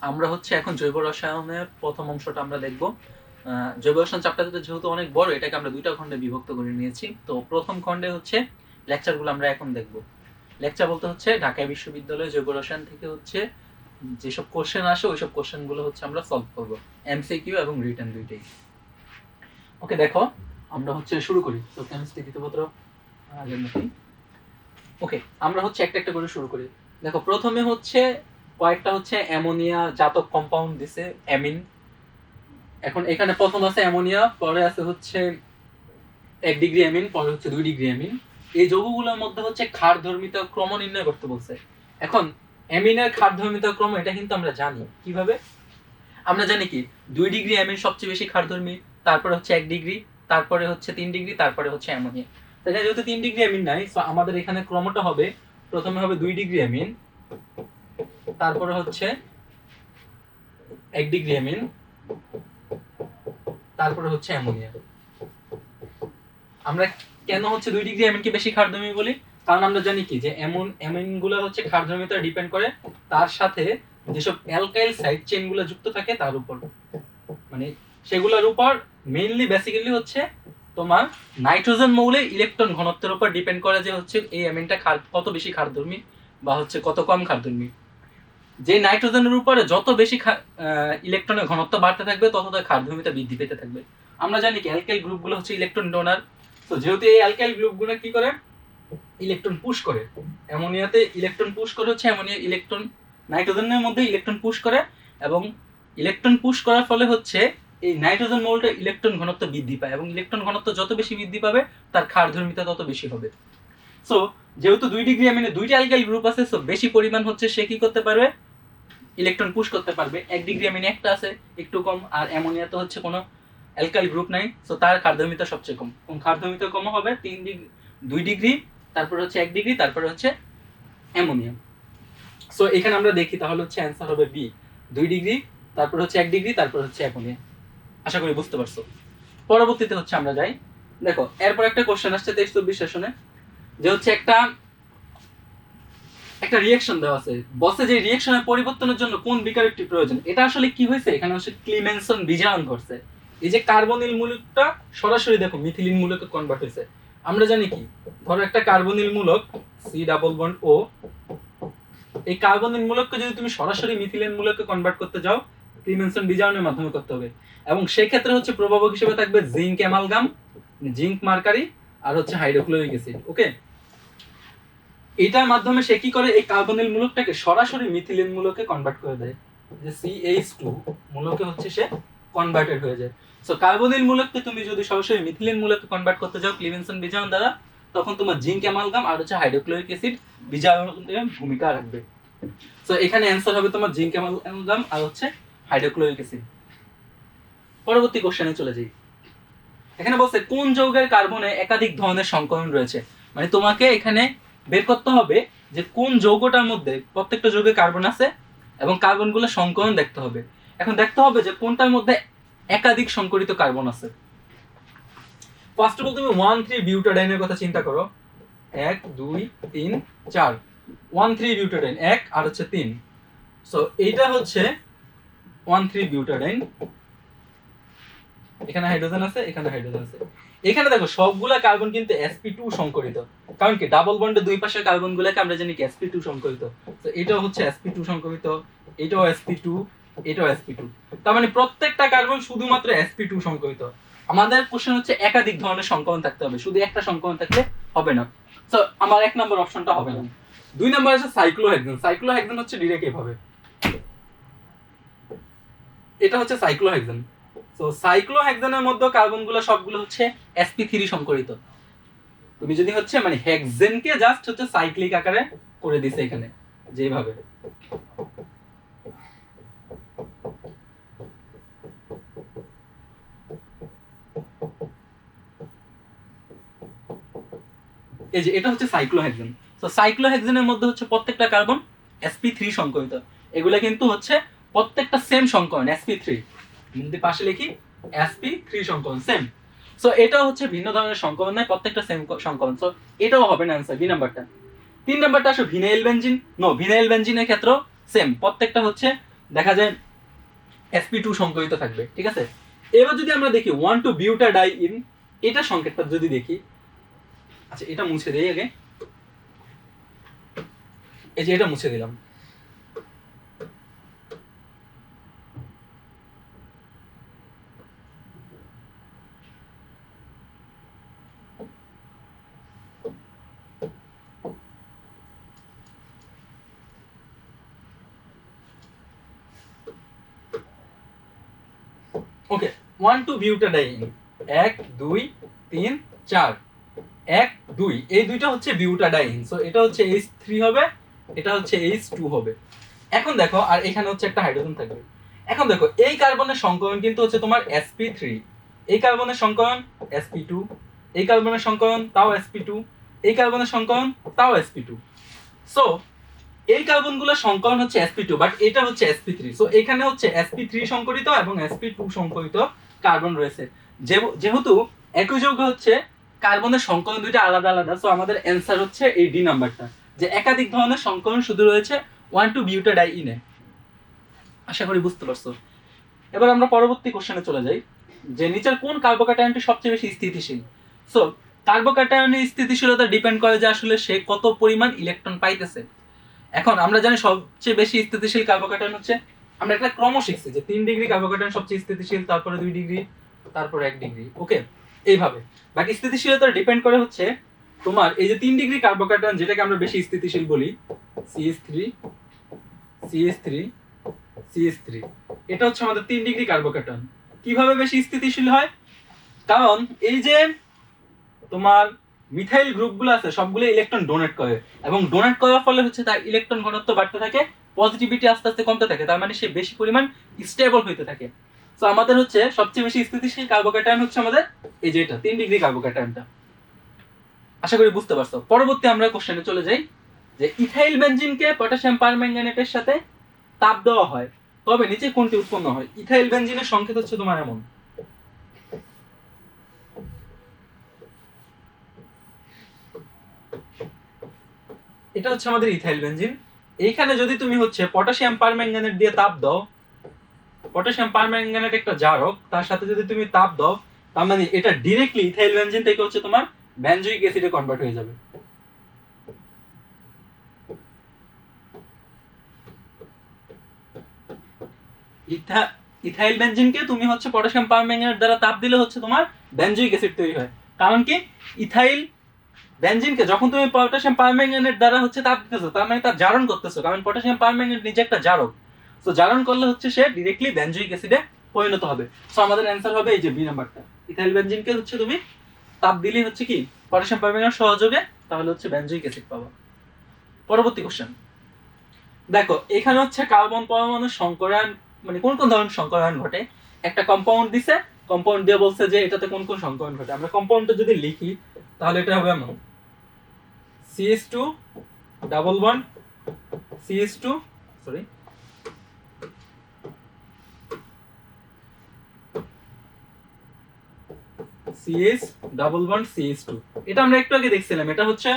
আমরা হচ্ছে এখন জৈব রসায়নের প্রথম অংশটা আমরা দেখব। জৈব রসায়ন চ্যাপ্টারটা যেহেতু অনেক বড়, এটাকে আমরা দুইটা খণ্ডে বিভক্ত করে নিয়েছি। তো প্রথম খণ্ডে হচ্ছে লেকচারগুলো আমরা এখন দেখব। লেকচার বলতে হচ্ছে ঢাকা বিশ্ববিদ্যালয়ে জৈব রসায়ন থেকে হচ্ছে যেসব কোশ্চেন আসে ওইসব কোশ্চেনগুলো হচ্ছে আমরা সলভ করব, এমসিকিউ এবং রিটেন দুইটাই। ওকে, দেখো আমরা হচ্ছে শুরু করি। তো কেমিস্ট্রি দ্বিতীয় পত্র আগের মতোই। ওকে, আমরা হচ্ছে একটা একটা করে শুরু করি। দেখো, প্রথমে হচ্ছে কয়েকটা হচ্ছে অ্যামোনিয়া জাতক কম্পাউন্ড দিছে, অ্যামিন। এখন এখানে প্রথম আছে অ্যামোনিয়া, পরে আছে হচ্ছে 1 ডিগ্রি অ্যামিন, পরে হচ্ছে 2 ডিগ্রি অ্যামিন। এই যৌগগুলোর মধ্যে হচ্ছে ক্ষারধর্মিতা ক্রম নির্ণয় করতে বলছে। এখন অ্যামিনের ক্ষারধর্মিতা ক্রম এটা কিন্তু আমরা জানি। কিভাবে আমরা জানি? কি 2 ডিগ্রি অ্যামিন সবচেয়ে বেশি ক্ষারধর্মী, তারপরে হচ্ছে 1 ডিগ্রি, তারপরে হচ্ছে 3 ডিগ্রি, তারপরে হচ্ছে অ্যামোনিয়া। তাহলে যেহেতু 3 ডিগ্রি অ্যামিন নাই, সো আমাদের এখানে ক্রমটা হবে, প্রথমে হবে 2 ডিগ্রি অ্যামিন, তারপরে হচ্ছে 1 ডিগ্রি অ্যামিন, তারপরে হচ্ছে অ্যামোনিয়া। আমরা কেন হচ্ছে 2 ডিগ্রি অ্যামিনকে বেশি ক্ষারধর্মী বলি? কারণ আমরা জানি কি যে অ্যামিনগুলো হচ্ছে ক্ষারধর্মিতা ডিপেন্ড করে তার সাথে যেসব অ্যালকাইল সাইড চেইনগুলো যুক্ত থাকে তার উপর, মানে সেগুলোর উপর মেইনলি বেসিক্যালি হচ্ছে তোমার নাইট্রোজেন মৌলের ইলেকট্রন ঘনত্বের উপর ডিপেন্ড করে যে হচ্ছে এই অ্যামিনটা কত বেশি ক্ষারধর্মী বা হচ্ছে কত কম ক্ষারধর্মী। যে নাইট্রোজেনের উপরে যত বেশি ইলেকট্রনের ঘনত্ব বাড়তে থাকবে তত তার ক্ষারধর্মিতা বৃদ্ধি পেতে থাকবে। আমরা জানি কি অ্যালকাইল গ্রুপগুলো হচ্ছে ইলেকট্রন ডোনার। তো যেহেতু এই অ্যালকাইল গ্রুপগুলো কি করে, ইলেকট্রন পুশ করে, অ্যামোনিয়াতে ইলেকট্রন পুশ করে হচ্ছে অ্যামোনিয়া ইলেকট্রন নাইট্রোজেনের মধ্যে ইলেকট্রন পুশ করে, এবং ইলেকট্রন পুশ করার ফলে হচ্ছে এই নাইট্রোজেন মৌলটা ইলেকট্রন ঘনত্ব বৃদ্ধি পায়, এবং ইলেকট্রন ঘনত্ব যত বেশি বৃদ্ধি পাবে তার ক্ষারধর্মিতা তত বেশি হবে। সো যেহেতু 2 ডিগ্রি অ্যামিনে দুইটা অ্যালকাইল গ্রুপ আছে, সো বেশি পরিমাণ হচ্ছে সে কি করতে পারবে, ইলেকট্রন পুশ করতে পারবে। 1 ডিগ্রি অ্যামিনে একটা আছে, একটু কম, আর অ্যামোনিয়াতে হচ্ছে কোনো অ্যালকাইল গ্রুপ নাই, সো তার ক্ষারধর্মিতা সবচেয়ে কম। কোন ক্ষারধর্মিতা কম হবে? 3 ডিগ্রি, 2 ডিগ্রি, তারপর হচ্ছে 1 ডিগ্রি, তারপরে হচ্ছে অ্যামোনিয়া। সো এখানে আমরা দেখি, তাহলে হচ্ছে অ্যান্সার হবে বি, 2 ডিগ্রি, তারপর হচ্ছে 1 ডিগ্রি, তারপর হচ্ছে অ্যামোনিয়া। আশা করি বুঝতে পারছো। পরবর্তীতে হচ্ছে আমরা যাই। দেখো, এরপর একটা কোশ্চেন আসছে 23-24 সেশনে, যে হচ্ছে একটা রিঅ্যাকশন দেওয়া আছে, বসে যে রিঅ্যাকশনের পরিবর্তনের জন্য কোন বিকারকটি প্রয়োজন। এটা আসলে কি হয়েছে, এখানে হচ্ছে ক্লিমেনসন বিজারণ ঘটছে। এই যে কার্বনিল মূলকটা সরাসরি দেখো মিথিলিন মূলকে কনভার্ট হয়েছে। আমরা জানি কি, ধরো একটা কার্বনিল মূলক সি ডাবল বন্ড ও, এই কার্বনিল মূলককে যদি তুমি সরাসরি মিথিলিন মূলকে কনভার্ট করতে যাও, ক্লিমেনসন বিজারণের মাধ্যমে করতে হবে, এবং সেই ক্ষেত্রে হচ্ছে প্রভাবক হিসেবে থাকবে জিঙ্ক অ্যামালগাম, জিঙ্ক মার্কারি, আর হচ্ছে হাইড্রোক্লোরিক অ্যাসিড। ওকে, এটার মাধ্যমে সে কি করে, এই কার্বনিল মূলকটাকে সরাসরি মিথিলিন মূলকে কনভার্ট করে দেয়, যে CH2 মূলকে হচ্ছে সে কনভার্টেড হয়ে যায়। সো কার্বনিল মূলককে তুমি যদি সরাসরি মিথিলিন মূলকে কনভার্ট করতে যাও ক্লিমেনসন বিজারণ দ্বারা, তখন তোমার জিঙ্ক অ্যামালগাম আর হচ্ছে হাইড্রোক্লোরিক অ্যাসিড বিজারণের ভূমিকা রাখবে। সো এখানে অ্যান্সার হবে তোমার জিঙ্ক অ্যামালগাম আর হচ্ছে হাইড্রোক্লোরিক অ্যাসিড। পরবর্তী কোশ্চেনে চলে যাই। এখানে বলছে কোন যৌগের কার্বনে একাধিক ধরনের সংকরণ রয়েছে। মানে তোমাকে এখানে বের করতে হবে যে কোন যৌগটার মধ্যে, প্রত্যেকটা যৌগে কার্বন আছে এবং কার্বনগুলো সংকরণ দেখতে হবে। এখন দেখতে হবে যে কোনটার মধ্যে একাধিক সংকরিত কার্বন আছে। ফার্স্ট অফ অল তুমি 1,3 বিউটাডাইনের কথা চিন্তা করো। 1 2 3 4, 1,3 বিউটাডাইন, 1 আর হচ্ছে 3। সো এইটা হচ্ছে 1,3 বিউটাডাইন। এখানে হাইড্রোজেন আছে, এখানে হাইড্রোজেন আছে। এখানে দেখো সবগুলা কার্বন কিন্তু sp2 সংকরিত, কারণ কি ডাবল বন্ডের দুই পাশের কার্বনগুলোকে আমরা জানি কি sp2 সংকরিত। তো এটাও হচ্ছে sp2 সংকরিত, এটাও sp2, এটাও sp2। তার মানে প্রত্যেকটা কার্বন শুধুমাত্র sp2 সংকরিত। আমাদের কোশ্চেন হচ্ছে একাধিক ধরনের সংকরণ থাকতে হবে, শুধু একটা সংকরণ থাকলে হবে না। তো আমার 1 নম্বর অপশনটা হবে না। 2 নম্বর আছে সাইক্লোহেক্সেন। সাইক্লোহেক্সেন হচ্ছে ডিরেক্ট এভাবে, এটা হচ্ছে সাইক্লোহেক্সেন। সো সাইক্লোহেক্সেনের মধ্যে কার্বনগুলো সবগুলো হচ্ছে sp3 সংকরিত। তুমি যদি হচ্ছে মানে হেক্সেনকে জাস্ট হচ্ছে সাইক্লিক আকারে করে দিছে এখানে যেভাবে। এই যে এটা হচ্ছে সাইক্লোহেক্সেন। তো সাইক্লোহেক্সেনের মধ্যে হচ্ছে প্রত্যেকটা কার্বন sp3 সংকরিত। এগুলা কিন্তু হচ্ছে প্রত্যেকটা সেম সংকরণ sp3। যদি পাশে লিখি sp3 সংকরণ সেম। সো এটাও হচ্ছে ভিন্ন ধরনের সংকরণ নয়, প্রত্যেকটা সেম সংকরণ। সো এটাও হবে না आंसर বি নাম্বারটা। 3 নাম্বারটা আসলে ভিনাইল বেনজিন। নো, ভিনাইল বেনজিনের ক্ষেত্রেও সেম, প্রত্যেকটা হচ্ছে দেখা যায় sp2 সংকরিত থাকবে, ঠিক আছে। এবার যদি আমরা দেখি 1,2-বিউটাডাইইন, এটা সংকেতটা যদি দেখি, আচ্ছা এটা মুছে দেই আগে, এই যে এটা মুছে দিলাম। ওকে, 1,2-বিউটাডাইইন, 1 2 3 4, 1 2, এই দুইটা হচ্ছে বিউটাডাইইন। সো এটা হচ্ছে H3 হবে, এটা হচ্ছে H2 হবে। এখন দেখো, আর এখানে হচ্ছে একটা হাইড্রোজেন থাকবে। এখন দেখো এই কার্বনের সংকরণ কিন্তু হচ্ছে তোমার sp3, এই কার্বনের সংকরণ sp2, এই কার্বনের সংকরণ তাও sp2, এই কার্বনের সংকরণ তাও sp2। সো এই কার্বনগুলোর সংকরণ হচ্ছে sp2, বাট এটা হচ্ছে sp3। সো এখানে হচ্ছে sp3 সংকরিত এবং sp2 সংকরিত কার্বন রয়েছে। যেহেতু একই যৌগ হচ্ছে, কার্বনের সংকরণ দুইটা আলাদা আলাদা, সো আমাদের অ্যান্সার হচ্ছে এই ডি নাম্বারটা, যে একাধিক ধরনের সংকরণ শুধু রয়েছে 1,2-বিউটাডাইইনে। আশা করি বুঝতে পারছো। এবার আমরা পরবর্তী কোশ্চেনে চলে যাই, যে নিচের কোন কার্বোক্যাটায়নটি সবচেয়ে বেশি স্থিতিশীল। সো কার্বোক্যাটায়নের স্থিতিশীলতা ডিপেন্ড করে যে আসলে সে কত পরিমাণ ইলেকট্রন পাইতেছে। এখন আমরা জানি সবচেয়ে বেশি স্থিতিশীল কার্বোক্যাটায়ন হচ্ছে, আমরা একটা ক্রম শিখছি যে 3 ডিগ্রি কার্বোক্যাটায়ন সবচেয়ে স্থিতিশীল, তারপরে 2 ডিগ্রি, তারপরে 1 ডিগ্রি, ওকে এইভাবে। বাকি স্থিতিশীলতা ডিপেন্ড করে হচ্ছে তোমার এই যে 3 ডিগ্রি কার্বোক্যাটায়ন, যেটাকে আমরা বেশি স্থিতিশীল বলি, CH3 CH3 CH3, এটা হচ্ছে আমাদের 3 ডিগ্রি কার্বোক্যাটায়ন। কিভাবে বেশি স্থিতিশীল হয়? কারণ এই যে তোমার মিথাইল গ্রুপগুলো আছে সবগুলো ইলেকট্রন ডোনেট করে, এবং ডোনেট করার ফলে হচ্ছে তার ইলেকট্রন ঘনত্ব বাড়তে থাকে, পজিটিভিটি আস্তে আস্তে কমতে থাকে, তার মানে সে বেশি পরিমাণ স্টেবল হইতে থাকে। তো আমাদের হচ্ছে সবচেয়ে বেশি স্থিতিশীল কার্বোক্যাটায়ন হচ্ছে আমাদের এই যে এটা 3 ডিগ্রি কার্বোক্যাটায়নটা। আশা করি বুঝতে পারছো। পরবর্তী আমরা কোশ্চেনে চলে যাই, যে ইথাইল বেনজিনকে পটাশিয়াম পারম্যাঙ্গানেটের সাথে তাপ দেওয়া হয়, তবে নিচে কোনটি উৎপন্ন হয়? ইথাইল বেনজিনের সংকেত হচ্ছে তোমার এমন, এটা হচ্ছে আমাদের ইথাইল বেনজিন। এইখানে যদি তুমি হচ্ছে পটাশিয়াম পারম্যাঙ্গানেট দিয়ে তাপ দাও, পটাশিয়াম পারম্যাঙ্গানেট একটা জারক, তার সাথে যদি তুমি তাপ দাও, তার মানে এটা ডাইরেক্টলি ইথাইল বেনজিন থেকে হচ্ছে তোমার বেনজোইক অ্যাসিডে কনভার্ট হয়ে যাবে। ইথাইল বেনজিনকে তুমি হচ্ছে পটাশিয়াম পারম্যাঙ্গানেট দ্বারা তাপ দিলে হচ্ছে তোমার বেনজোইক অ্যাসিড তৈরি হয়। কারণ কি, ইথাইল বেনজিনকে যখন তুমি পটাশিয়াম পারম্যাঙ্গানেট দ্বারা হচ্ছে তাপ দিতেছো, তার মানে তার জারণ করতেছো, কারণ পটাশিয়াম পারম্যাঙ্গানেট নিজে একটা জারক। সো জারণ করলে হচ্ছে সে ডাইরেক্টলি বেনজোইক অ্যাসিডে পরিণত হবে। সো আমাদের অ্যান্সার হবে এই যে বি নাম্বারটা, ইথাইল বেনজিনকে হচ্ছে তুমি তাপ দিলেই হচ্ছে কি পটাশিয়াম পারম্যাঙ্গানেট সহযোগে তাহলে হচ্ছে বেনজোইক অ্যাসিড পাবা। পরবর্তী কোশ্চেন দেখো, এখানে হচ্ছে কার্বন পরমাণু সংকরায়ন, মানে কোন কোন ধরনের সংকরায়ন ঘটে। একটা কম্পাউন্ড দিছে, কম্পাউন্ড দিয়ে বলছে যে এটাতে কোন কোন সংকরণ ঘটে। আমরা কম্পাউন্ডটা যদি লিখি তাহলে এটা হবে এমন, CH2 double bond CH2, sorry CH double bond CH2, এটা আমরা একটু আগে দেখছিলাম, এটা হচ্ছে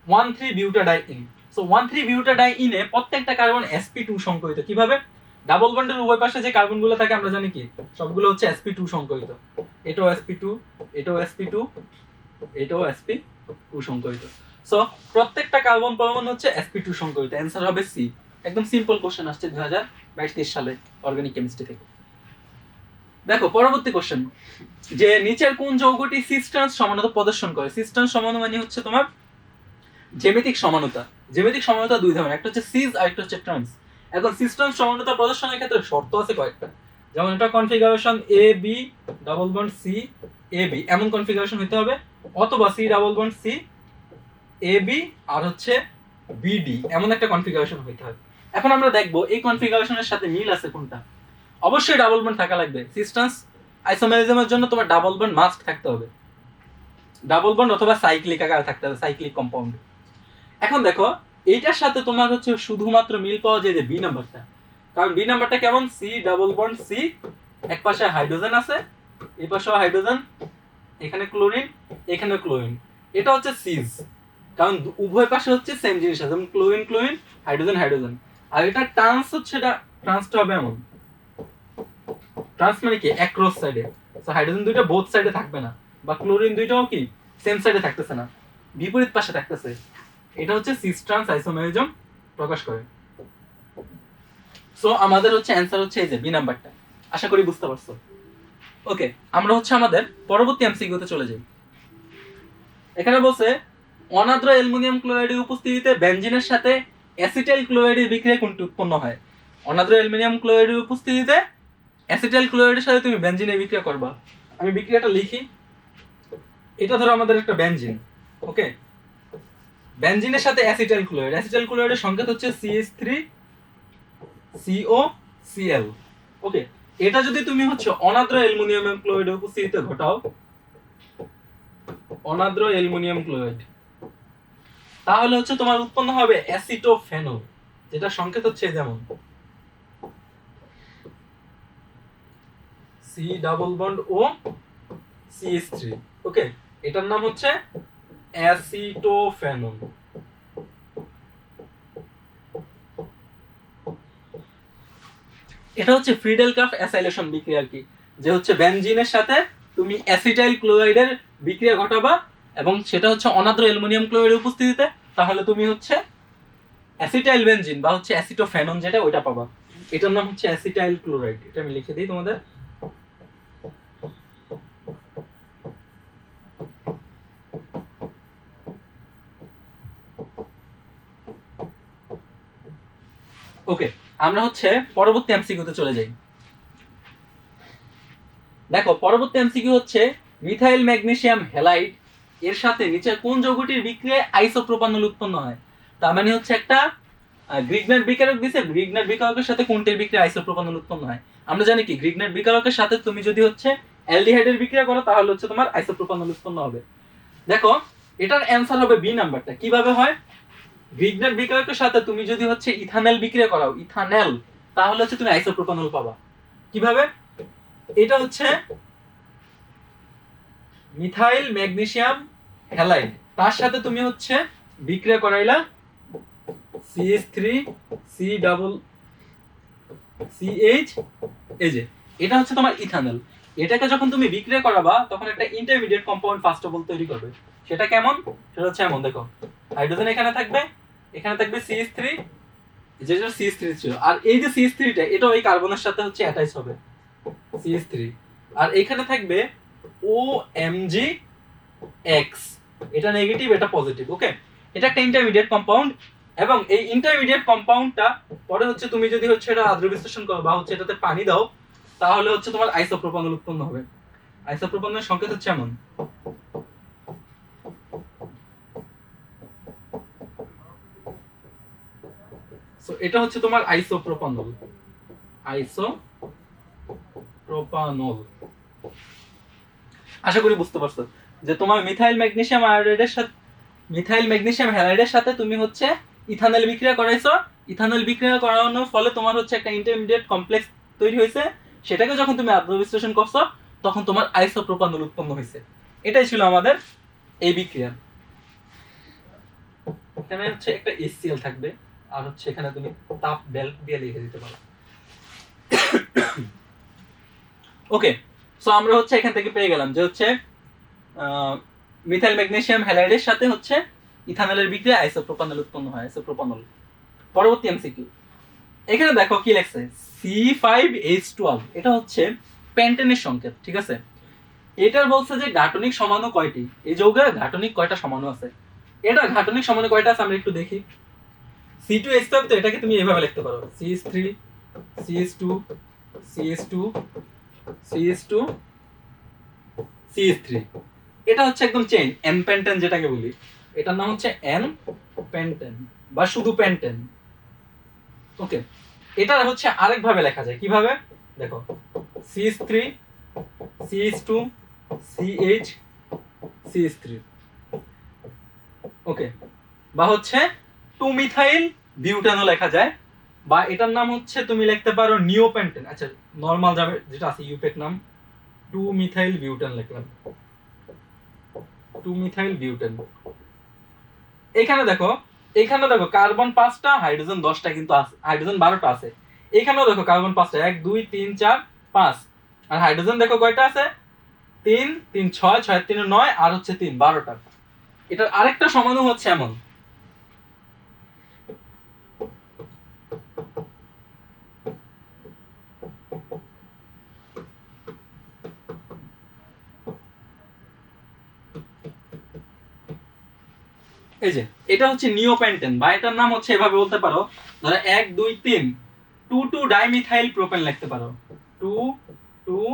1,3-বিউটাডাইইন। সো 1,3-বিউটাডাইইনে প্রত্যেকটা কার্বন sp2 সংকরিত। কিভাবে? ডাবল বন্ডের উভয় পাশে যে কার্বনগুলো থাকে আমরা জানি কি সবগুলো হচ্ছে sp2 সংকরিত, এটাও sp2, এটাও sp2, এটাও sp2 সংকরিত। সো প্রত্যেকটা কার্বন পরমাণু হচ্ছে sp2 সংকরিত। অ্যান্সার হবে সি। একদম সিম্পল কোশ্চেন আসছে 2022-23 সালে অর্গানিক কেমিস্ট্রি থেকে। দেখো পরবর্তী কোশ্চেন, যে নিচের কোন যৌগটি সিস ট্রান্স সমানতা প্রদর্শন করে? সিস ট্রান্স সমানতা মানে হচ্ছে তোমার জ্যামিতিক সমানতা। জ্যামিতিক সমানতা দুই ধরনের, একটা হচ্ছে সিস আর একটা হচ্ছে ট্রান্স। এখন সিস ট্রান্স সমানতা প্রদর্শনের ক্ষেত্রে শর্ত আছে কয়েকটা, যেমন এটা configuration A B double bond C A B এমন কনফিগারেশন হতে হবে, অথবা C double bond C A B আর হচ্ছে বিডি এমন একটা কনফিগারেশন হতে হবে। এখন আমরা দেখবো এই কনফিগারেশনের সাথে মিল আছে কোনটা। অবশ্যই ডাবল বন্ড থাকা লাগবে। সিস ট্রান্স আইসোমেরিজমের জন্য তোমার ডাবল বন্ড মাস্ট থাকতে হবে, ডাবল বন্ড অথবা সাইক্লিক আকারে থাকতে হবে, সাইক্লিক কম্পাউন্ড। এখন দেখো এইটার সাথে তোমার হচ্ছে শুধুমাত্র মিল পাওয়া যায় যে বি নাম্বারটা, কারণ বি নাম্বারটা কেমন, সি ডাবল বন্ড সি, এক পাশে হাইড্রোজেন আছে, এই পাশেও হাইড্রোজেন, এখানে ক্লোরিন, এখানে ক্লোরিন, এটা হচ্ছে সিজ, কারণ উভয় পাশে হচ্ছে সেম জিনিস আছে, যেমন ক্লোরিন ক্লোরিন, হাইড্রোজেন হাইড্রোজেন। আর এটা ট্রান্স হচ্ছে, এটা ট্রান্সটা হবে এমন, ট্রান্স মানে কি অ্যাক্রস সাইডে, সো হাইড্রোজেন দুইটা বোথ সাইডে থাকবে না, বা ক্লোরিন দুইটাও কি সেম সাইডে থাকতেছে না, বিপরীত পাশে থাকতেছে। এটা হচ্ছে সিস ট্রান্স আইসোমেরিজম প্রকাশ করে। সো আমাদের হচ্ছে অ্যানসার হচ্ছে এই যে বি নাম্বারটা। আশা করি বুঝতে পারছো। ওকে, আমরা হচ্ছে আমাদের পরবর্তী এমসিকিউতে চলে যাই। এখানে বলছে অনাদ্র অ্যালুমিনিয়াম ক্লোরাইডের উপস্থিতিতে বেনজিনের সাথে অ্যাসিটাইল ক্লোরাইডের বিক্রিয়া কোনটি উৎপন্ন হয়? অনাদ্র অ্যালুমিনিয়াম ক্লোরাইডের উপস্থিতিতে অ্যাসিটাইল ক্লোরাইডের সাথে তুমি বেনজিনের বিক্রিয়া করবা। আমি বিক্রিয়াটা লিখি। এটা ধরো আমাদের একটা বেনজিন, ওকে, বেনজিনের সাথে অ্যাসিটাইল ক্লোরাইড, অ্যাসিটাইল ক্লোরাইডের সংকেত হচ্ছে CH3COCl, ওকে। এটা যদি তুমি হচ্ছে অনাদ্র অ্যালুমিনিয়াম ক্লোরাইডের উপস্থিতিতে ঘটাও, অনাদ্র অ্যালুমিনিয়াম ক্লোরাইড, তাহলে হচ্ছে তোমার উৎপন্ন হবে অ্যাসিটোফেনল, যেটা সংকেত হচ্ছে যেমন C ডাবল বন্ড ও CH3, ওকে। এটার নাম হচ্ছে অ্যাসিটোফেনল। এটা হচ্ছে ফ্রিডেল ক্রাফট অ্যাসাইলেশন বিক্রিয়া আর কি, যে হচ্ছে বেনজিনের সাথে তুমি অ্যাসিটাইল ক্লোরাইডের বিক্রিয়া ঘটাবা এবং সেটা হচ্ছে অনাদ্র অ্যালুমিনিয়াম ক্লোরাইডের উপস্থিতিতে, তাহলে তুমি হচ্ছে অ্যাসিটাইল বেনজিন বা হচ্ছে অ্যাসিটোফেনন যেটা ওইটা পাবা। এটার নাম হচ্ছে অ্যাসিটাইল ক্লোরাইড। এটা আমি লিখে দিই তোমাদের। ওকে, আমরা হচ্ছে পরবর্তী এমসিকিউতে চলে যাই। দেখো পরবর্তী এমসিকিউ হচ্ছে মিথাইল ম্যাগনেসিয়াম হ্যালাইড এর সাথে নিচে কোন যৌগটির বিক্রিয়ায় আইসোপ্রোপানল উৎপন্ন হয়? তার মানে হচ্ছে একটা গ্রিগনার বিকারক দিছে, গ্রিগনার বিকারকের সাথে কোনটির বিক্রিয়া আইসোপ্রোপানল উৎপন্ন হয়? আমরা জানি কি গ্রিগনার বিকারকের সাথে তুমি যদি হচ্ছে অ্যালডিহাইডের বিক্রিয়া করো তাহলে হচ্ছে তোমার আইসোপ্রোপানল উৎপন্ন হবে। দেখো এটার অ্যানসার হবে বি নাম্বারটা। কিভাবে হয়? গ্রিগনার বিকারকের সাথে তুমি যদি হচ্ছে ইথানল বিক্রিয়া করাও, ইথানল, তাহলে হচ্ছে তুমি আইসোপ্রোপানল পাবা। কিভাবে? এটা হচ্ছে মিথাইল ম্যাগনেসিয়াম হ্যালাইড, তার সাথে তুমি হচ্ছে বিক্রিয়া করাইলা CH3 C ডাবল CH, এই যে এটা হচ্ছে তোমার ইথানল। এটাকে যখন তুমি বিক্রিয়া করাবা তখন একটা intermediate compound first of all তৈরি করবে। সেটা কেমন? সেটা হচ্ছে এমন, দেখো হাইড্রোজেন এখানে থাকবে, এখানে থাকবে CH3, যেটা CH3 ছিল, আর এই যে CH3টা এটা ওই কার্বনের সাথে হচ্ছে অ্যাটাচ হবে CH3, আর এখানে থাকবে OMgX, এটা নেগেটিভ এটা পজিটিভ, ওকে। এটা একটা ইন্টারমিডিয়েট কম্পাউন্ড, এবং এই ইন্টারমিডিয়েট কম্পাউন্ডটা পরে হচ্ছে তুমি যদি হচ্ছে এটা আদ্র বিশ্লেষণ করো বা হচ্ছে এটাতে পানি দাও, তাহলে হচ্ছে তোমার আইসোপ্রোপানল উৎপন্ন হবে। আইসোপ্রোপানলের সংকেত হচ্ছে এমন, সো এটা হচ্ছে তোমার আইসোপ্রোপানল, আইসোপ্রোপানল। আশা করি বুঝতে পারছো যে তোমার মিথাইল ম্যাগনেসিয়াম আয়োডাইডের সাথে, মিথাইল ম্যাগনেসিয়াম হ্যালাইডের সাথে তুমি হচ্ছে ইথানল বিক্রিয়া করাইছো, ইথানল বিক্রিয়া করানোর ফলে তোমার হচ্ছে একটা ইন্টারমিডিয়েট কমপ্লেক্স তৈরি হয়েছে, সেটাকে যখন তুমি আদ্র বিশ্লেষণ করছো তখন তোমার আইসোপ্রোপানল উৎপন্ন হয়েছে। এটাই ছিল আমাদের এই বিক্রিয়া। এখানে হচ্ছে একটা HCl থাকবে, আর হচ্ছে এখানে তুমি তাপ বেল্ট দিয়ে লিখে দিতে পারো। ওকে, সো আমরা হচ্ছে এখান থেকে পেয়ে গেলাম যে হচ্ছে মিথাইল ম্যাগনেসিয়াম হ্যালাইডের সাথে হচ্ছে ইথানলের বিক্রিয়া আইসোপ্রোপানল উৎপন্ন হয়, আইসোপ্রোপানল। পরবর্তী এমসিকিউ, এখানে দেখো কি লেখছে C5H12, এটা হচ্ছে পেন্টেনের সংকেত, ঠিক আছে। এটার বলছে যে গাঠনিক সমাণু কয়টি, এই যৌগে গাঠনিক কয়টা সমাণু আছে? এটা গাঠনিক সমাণু কয়টা আছে আমরা একটু দেখি। C2H12, তো এটাকে তুমি এইভাবে লিখতে পারো CH3 CH2 CH2 CH2 CH3, এটা হচ্ছে একদম চেইন N পেন্টেন যেটাকে বলি, এটার নাম হচ্ছে N পেন্টেন বা শুধু পেন্টেন, ওকে। এটা হচ্ছে আরেক ভাবে লেখা যায়, কিভাবে? দেখো CH3 CH2 CH CH3, ওকে, বা হচ্ছে 2 মিথাইল বিউটানো লেখা যায়, বা এটার নাম হচ্ছে তুমি লিখতে পারো নিওপেন্টেন। আচ্ছা নরমাল যাবে যেটা আছে ইউপেক নাম 2 মিথাইল বিউটান লিখলাম, 2 মিথাইল বিউটান। এখানে দেখো কার্বন 5টা হাইড্রোজেন 10টা কিন্তু আছে, হাইড্রোজেন 12টা আছে। এখানেও দেখো কার্বন 5টা, 1 2 3 4 5, আর হাইড্রোজেন দেখো কয়টা আছে, 3 3 6 6 3 9, আর হচ্ছে 3 12টা। এটার আরেকটা সমাধান হচ্ছে এমন, এই যে এটা হচ্ছে নিওপেন্টেন, বা এটার নাম হচ্ছে এভাবে বলতে পারো, ধরো 1 2 3 2 2 ডাইমিথাইল প্রোপেন লিখতে পারো, 2 2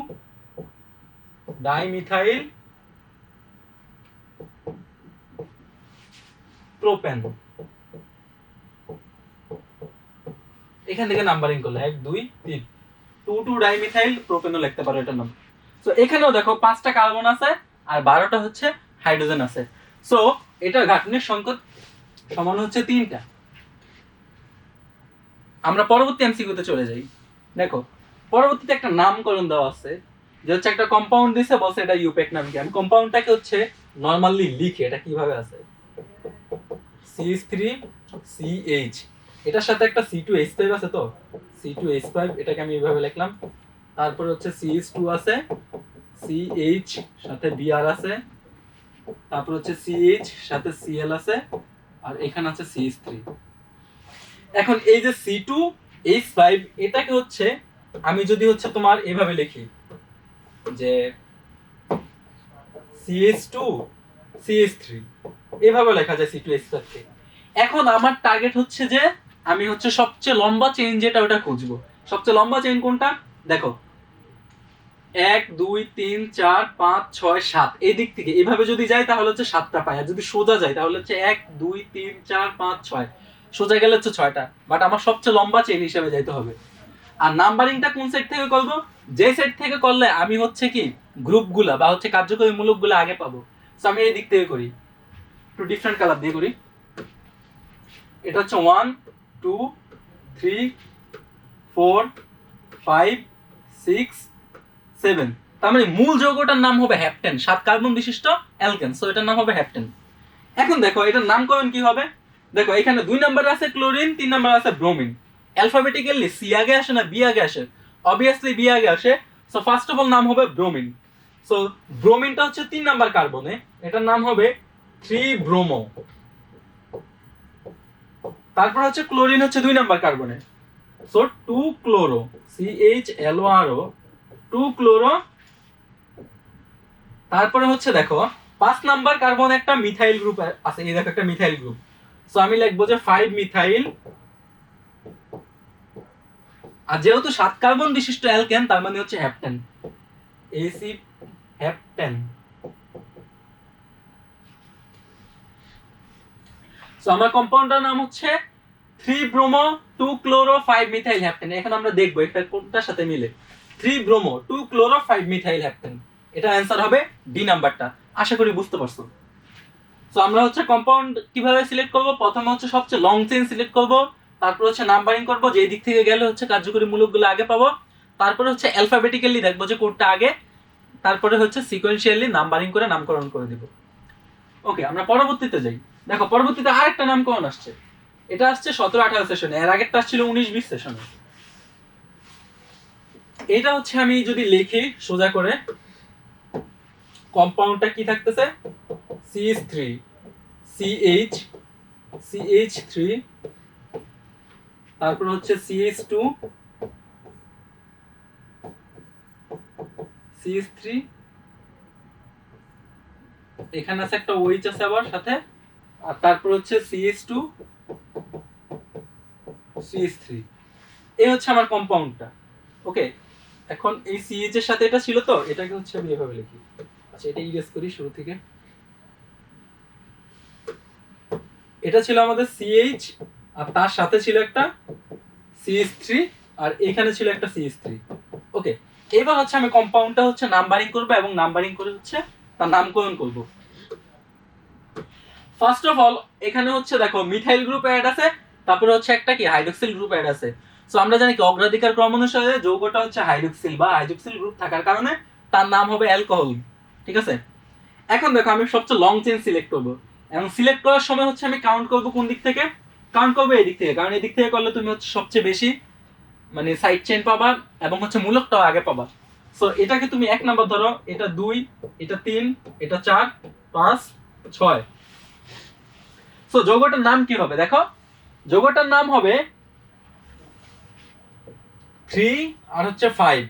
ডাইমিথাইল প্রোপেন। এখান থেকে নাম্বারিং করলে 1 2 3 2 2 ডাইমিথাইল প্রোপেনও লিখতে পারো এটার নাম। সো এখানেও দেখো 5টা কার্বন আছে আর 12টা হচ্ছে হাইড্রোজেন আছে। সো এটা গাঠনিক সংকেত সমান হচ্ছে 3টা। আমরা পরবর্তী এমসিকিউতে চলে যাই। দেখো পরবর্তীতে একটা নামকরণ দেওয়া আছে, যে হচ্ছে একটা কম্পাউন্ড দিছে, বলছে এটা ইউপেক নাম কি। আমি কম্পাউন্ডটাকে হচ্ছে নরমালি লিখি, এটা কিভাবে আছে, CH3CH, এটার সাথে একটা C2H5 আছে, তো C2H5 এটাকে আমি এইভাবে লিখলাম। তারপরে হচ্ছে CH2 আছে, CH সাথে Br আছে, তারপর হচ্ছে CH সাথে Cl আছে, আর এখানে আছে CH3। এখন এই যে C2H5 এটাকে হচ্ছে আমি যদি হচ্ছে তোমার এভাবে লিখি যে CH2CH3, এভাবে লেখা যায় C2H5 কে। এখন আমার টার্গেট হচ্ছে যে আমি হচ্ছে সবচেয়ে লম্বা চেইন যেটা ওটা খুঁজবো। সবচেয়ে লম্বা চেইন কোনটা, দেখো 1 2 3 4 5 6 7, এই দিক থেকে এভাবে যদি যাই তাহলে হচ্ছে 7টা পাই, আর যদি সোজা যাই তাহলে হচ্ছে 1 2 3 4 5 6, সোজা গেলে হচ্ছে 6টা। বাট আমার সবচেয়ে লম্বা চেইন হিসেবে যাইতে হবে। আর নাম্বারিংটা কোন সেট থেকে করব, যে সেট থেকে করলে আমি হচ্ছে কি গ্রুপগুলা বা হচ্ছে কার্যকরী মূলকগুলো আগে পাবো। সো আমি এই দিক থেকে করি, একটু ডিফারেন্ট কালার দিয়ে করি। এটা হচ্ছে 1 2 3 4 5 6 7, তার মানে মূল যৌগটার নাম হবে হ্যাপটেন, 7 কার্বন বিশিষ্ট অ্যালকেন। সো এটার নাম হবে হ্যাপটেন। এখন দেখো এটার নামকরণ কি হবে, দেখো এখানে 2 নম্বরে আছে ক্লোরিন, 3 নম্বরে আছে ব্রোমিন। অ্যালফাবেটিক্যালি সি আগে আসে না বি আগে আসে, অবভিয়াসলি বি আগে আসে। সো ফার্স্ট অফ অল নাম হবে ব্রোমিন। সো ব্রোমিনটা হচ্ছে 3 নাম্বার কার্বনে, এটার নাম হবে 3 ব্রোমো। তারপর হচ্ছে ক্লোরিন হচ্ছে 2 number কার্বনে, so 2 chloro, CHLORO, 2 chloro. তারপরে হচ্ছে দেখো 5 নাম্বার কার্বন একটা মিথাইল গ্রুপ আছে, এই দেখো একটা মিথাইল গ্রুপ। সো আমি লিখবো যে 5 মিথাইল। আর যেহেতু 7 কার্বন বিশিষ্ট অ্যালকেন তার মানে হচ্ছে হ্যাপটেন, AC হ্যাপটেন। সো আমার কম্পাউন্ডের নাম হচ্ছে 3 ব্রোমো 2 ক্লোরো 5 মিথাইল হ্যাপটেন। এখন আমরা দেখবো এটা কোনটার সাথে মিলে, 3 ব্রোমো 2 ক্লোরো 5 মিথাইল হ্যাপটেন। এটা অ্যান্সার হবে ডি নাম্বারটা। আশা করি বুঝতে পারছো। সো আমরা হচ্ছে কম্পাউন্ড কিভাবে সিলেক্ট করব, প্রথমে হচ্ছে সবচেয়ে লং চেইন সিলেক্ট করব, তারপর হচ্ছে নাম্বারিং করব, যে দিক থেকে গেলে হচ্ছে কার্যকরী মূলকগুলো আগে পাবো, তারপরে হচ্ছে অ্যালফাবেটিক্যালি দেখবো যে কোনটা আগে, তারপরে হচ্ছে সিকোয়েন্সিয়ালি নাম্বারিং করে নামকরণ করে দিব। ওকে, আমরা পরবর্তীতে যাই। দেখো পরবর্তীতে আরেকটা নামকরণ আসছে, এটা আসছে 17-18 সেশনে, এর আগেরটা আসছিল 19-20 সেশনে। এটা হচ্ছে আমি যদি লিখি সোজা করে, কম্পাউন্ডটা কি থাকতেছে, CH3 CH CH3, তারপর হচ্ছে CH2 CH3, এখানে আছে একটা OH আছে আবার সাথে, আর তারপর হচ্ছে CH2 CH3। এই হচ্ছে আমার কম্পাউন্ডটা। ওকে, এখন এই CH এর সাথে এটা ছিল, তো এটাকে হচ্ছে আমি এভাবে লিখি। আচ্ছা এটা ইরেজ করি শুরু থেকে। এটা ছিল আমাদের CH, আর তার সাথে ছিল একটা CH3, আর এখানে ছিল একটা CH3। ওকে, এবার হচ্ছে আমি কম্পাউন্ডটা হচ্ছে নাম্বারিং করব এবং নাম্বারিং করে হচ্ছে তার নামকরণ করব। ফার্স্ট অফ অল এখানে হচ্ছে দেখো মিথাইল গ্রুপ অ্যাড আছে, তারপরে হচ্ছে একটা কি হাইড্রোক্সিল গ্রুপ অ্যাড আছে। সো আমরা জানি কি অগ্রাধিকার ক্রম অনুসারে যৌগটা হচ্ছে হাইড্রোক্সিল বা হাইড্রোক্সিল গ্রুপ থাকার কারণে তার নাম হবে অ্যালকোহল। ঠিক আছে, এখন দেখো আমি সবচেয়ে লং চেইন সিলেক্ট করব, এবং সিলেক্ট করার সময় হচ্ছে আমি কাউন্ট করব কোন দিক থেকে, কাউন্ট করবো এই দিক থেকে, কারণ এই দিক থেকে করলে তুমি হচ্ছে সবচেয়ে বেশি মানে সাইড চেইন পাবা এবং হচ্ছে মূলকটাও আগে পাবা। সো এটাকে তুমি 1 নাম্বার ধরো, এটা 2, এটা 3, এটা 4, 5, 6। সো যৌগটার নাম কি হবে দেখো, যৌগটার নাম হবে 3 আর হচ্ছে 5।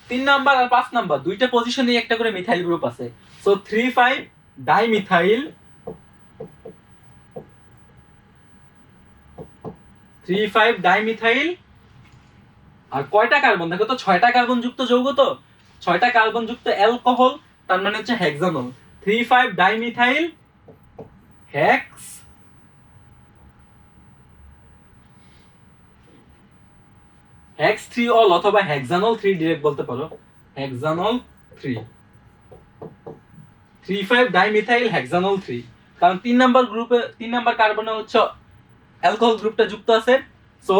3 নাম্বার আর 5 নাম্বার দুইটা পজিশনে একটা করে মিথাইল গ্রুপ আছে। So 3,5 dimethyl, 3,5 dimethyl. আর কয়টা কার্বন দেখো তো, 6টা কার্বন যুক্ত যৌগ, তো 6টা কার্বন যুক্ত অ্যালকোহল, তার মানে হচ্ছে hexanol. 3,5 dimethyl hex hex 3 all, অথবা হেক্সানল 3 ডিরেক্ট বলতে পারো, হেক্সানল 3, 3,5 ডাইমিথাইল হেক্সানল 3। কারণ 3 নাম্বার গ্রুপে 3 নাম্বার কার্বনে হচ্ছে অ্যালকোহল গ্রুপটা যুক্ত আছে। সো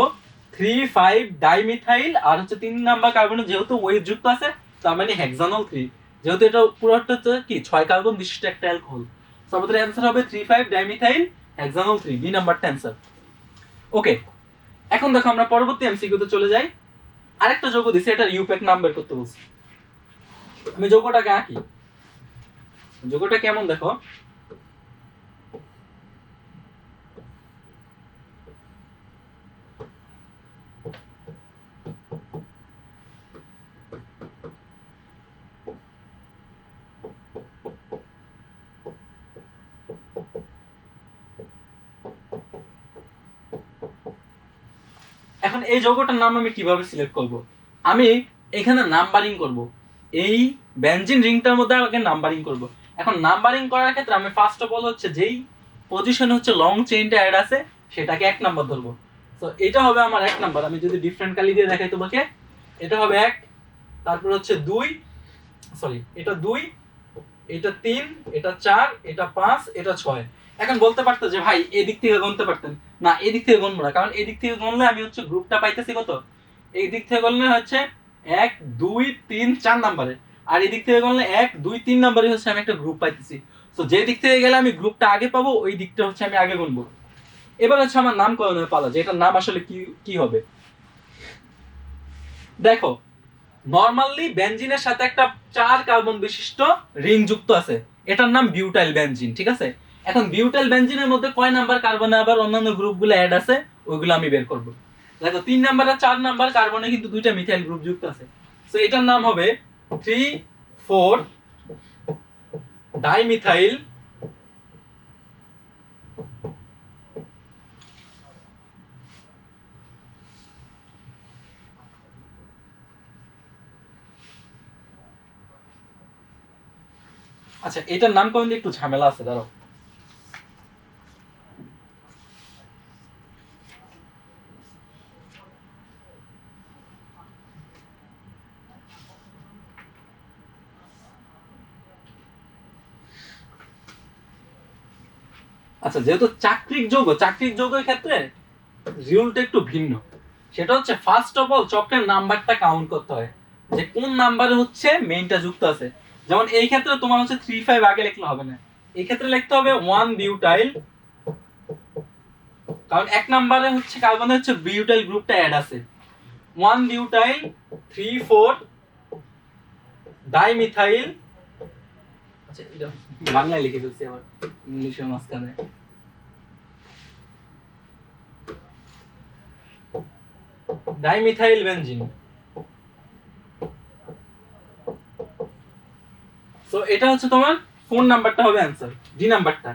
3,5 ডাইমিথাইল আর হচ্ছে 3 নাম্বার কার্বনে যেহেতু ওয়েট যুক্ত আছে, তার মানে হেক্সানল 3, যেহেতু এটা পুরোটা হচ্ছে কি 6 কার্বন বিশিষ্ট একটা অ্যালকোহল। সো আমাদের অ্যানসার হবে 3,5 ডাইমিথাইল হেক্সানল 3, বি নাম্বারটা অ্যানসার। ওকে, এখন দেখো আমরা পরবর্তী এমসিকিউতে চলে যাই। আরেকটা যৌগ দিছে, এটা ইউপ্যাক নাম বের করতে বলছি। আমি যৌগটাকে আঁকি। যৌগটা কেমন দেখো, এখন এই যৌগটার নাম আমি কিভাবে সিলেক্ট করব? আমি এখানে নাম্বারিং করব, এই বেনজিন রিংটার মধ্যে আগে নাম্বারিং করব। এখন নাম্বারিং করার ক্ষেত্রে আমি ফার্স্ট অফ অল হচ্ছে যেই পজিশনে হচ্ছে লং চেইনটা অ্যাড আছে সেটাকে 1 নাম্বার ধরবো। তো এটা হবে আমার 1 নাম্বার। আমি যদি ডিফারেন্ট কালি দিয়ে দেখাই তোমাকে, এটা হবে 1, তারপর হচ্ছে 2, সরি এটা 2, এটা 3, এটা 4, এটা 5, এটা 6। এখন বলতে পারতো যে ভাই এদিক থেকে গুনতে পারতেন, না এদিক থেকে গুনবো না, কারণ এদিক থেকে গুনলে আমি হচ্ছে গ্রুপটা পাইতেছি কত, এই দিক থেকে গুনলে হচ্ছে 1, 2, 3, 4 নাম্বারে, আর এদিক থেকে গুনলে 1, 2, 3 নাম্বারে হচ্ছে আমি একটা গ্রুপ পাইতেছি। তো যে দিক থেকে গেলে আমি গ্রুপটা আগে পাবো ওই দিকটা হচ্ছে আমি আগে গুনবো। এবার হচ্ছে আমার নামকরণের পালা, যে এটার নাম আসলে কি কি হবে। দেখো নরমালি বেনজিনের সাথে একটা 4 কার্বন বিশিষ্ট রিং যুক্ত আছে, এটার নাম বিউটাইল বেনজিন, ঠিক আছে। এখন বিউটাইল বেনজিনের মধ্যে কয় নাম্বার কার্বনে আবার অন্যান্য গ্রুপগুলো অ্যাড আছে ওইগুলো আমি বের করব। দেখো 3 নাম্বার আর 4 নাম্বার কার্বনে কিন্তু দুইটা মিথাইল গ্রুপ যুক্ত আছে। সো এটার নাম হবে 3,4 ডাইমিথাইল আচ্ছা এটার নামকরণ নিয়ে একটু ঝামেলা আছে, দাঁড়াও। আচ্ছা যেহেতু চাকরিক যৌগ, চাকরিক যৌগের ক্ষেত্রে রিউলটা একটু ভিন্ন। সেটা হচ্ছে ফার্স্ট অফ অল চক্রের নাম্বারটা কাউন্ট করতে হয়, যে কোন নাম্বারে হচ্ছে মেইনটা যুক্ত আছে। যেমন এই ক্ষেত্রে তোমার হচ্ছে 3,5 আগে লিখলে হবে না, এই ক্ষেত্রে লিখতে হবে 1 বিউটাইল, কারণ 1 নাম্বারে হচ্ছে কার্বনে হচ্ছে বিউটাইল গ্রুপটা অ্যাড আছে। 1 বিউটাইল 3,4 ডাইমিথাইল, আচ্ছা এটা বাংলায় লিখে ফেলছি আবার ইংলিশের মাঝখানে। Dimethyl benzene. সো এটা হচ্ছে তোমার 4 নাম্বারটা হবে অ্যানসার, ডি নাম্বারটা।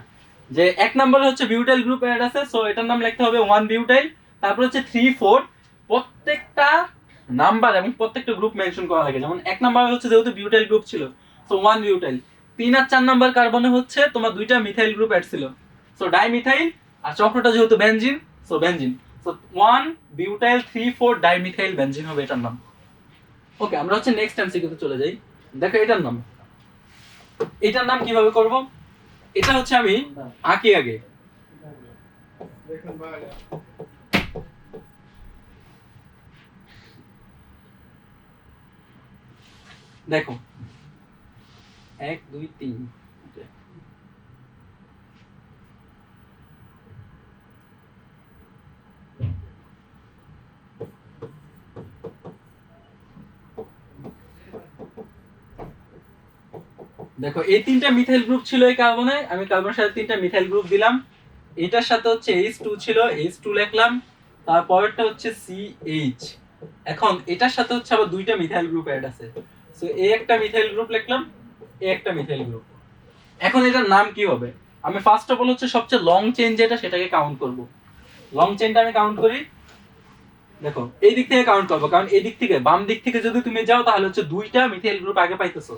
যে 1 নম্বরে হচ্ছে বিউটাইল গ্রুপ অ্যাড আছে, সো এটার নাম লিখতে হবে 1 বিউটাইল, তারপর হচ্ছে 3, 4, প্রত্যেকটা নাম্বার এবং প্রত্যেকটা গ্রুপ মেনশন করা লাগে। যেমন 1 নম্বরে হচ্ছে যেহেতু বিউটাইল গ্রুপ ছিল, সো 1 বিউটাইল। 3 আর 4 নাম্বার কার্বনে হচ্ছে তোমার দুইটা মিথাইল গ্রুপ অ্যাড ছিল, সো ডাইমিথাইল। আর চক্রটা যেহেতু benzene, so benzene. So 1 butyl 3, 4 dimethyl benzene হবে এটার নাম। ওকে, আমরা হচ্ছে নেক্সট এমসিকিউতে চলে যাই। দেখো এটার নাম, এটার নাম কিভাবে করব, এটা হচ্ছে আমি আঁকি আগে। দেখো 1, 2, 3, দেখো এই তিনটা মিথাইল গ্রুপ ছিল এই কার্বনে, আমি কার্বনের সাথে তিনটা মিথাইল গ্রুপ দিলাম। এটার সাথে হচ্ছে H2 ছিল, H2 লিখলাম, তারপরেরটা হচ্ছে CH। এখন এটার সাথে হচ্ছে আবার দুইটা মিথাইল গ্রুপ অ্যাড আছে, সো এই একটা মিথাইল গ্রুপ লিখলাম, এই একটা মিথাইল গ্রুপ। এখন এটার নাম কি হবে? আমি ফার্স্ট অফ অল হচ্ছে সবচেয়ে লং চেইন যেটা সেটাকে কাউন্ট করব। লং চেইনটা আমি কাউন্ট করি। দেখো এই দিক থেকে কাউন্ট করবো, কারণ এই দিক থেকে বাম দিক থেকে যদি তুমি যাও তাহলে হচ্ছে দুইটা মিথাইল গ্রুপ আগে পাইতেছো।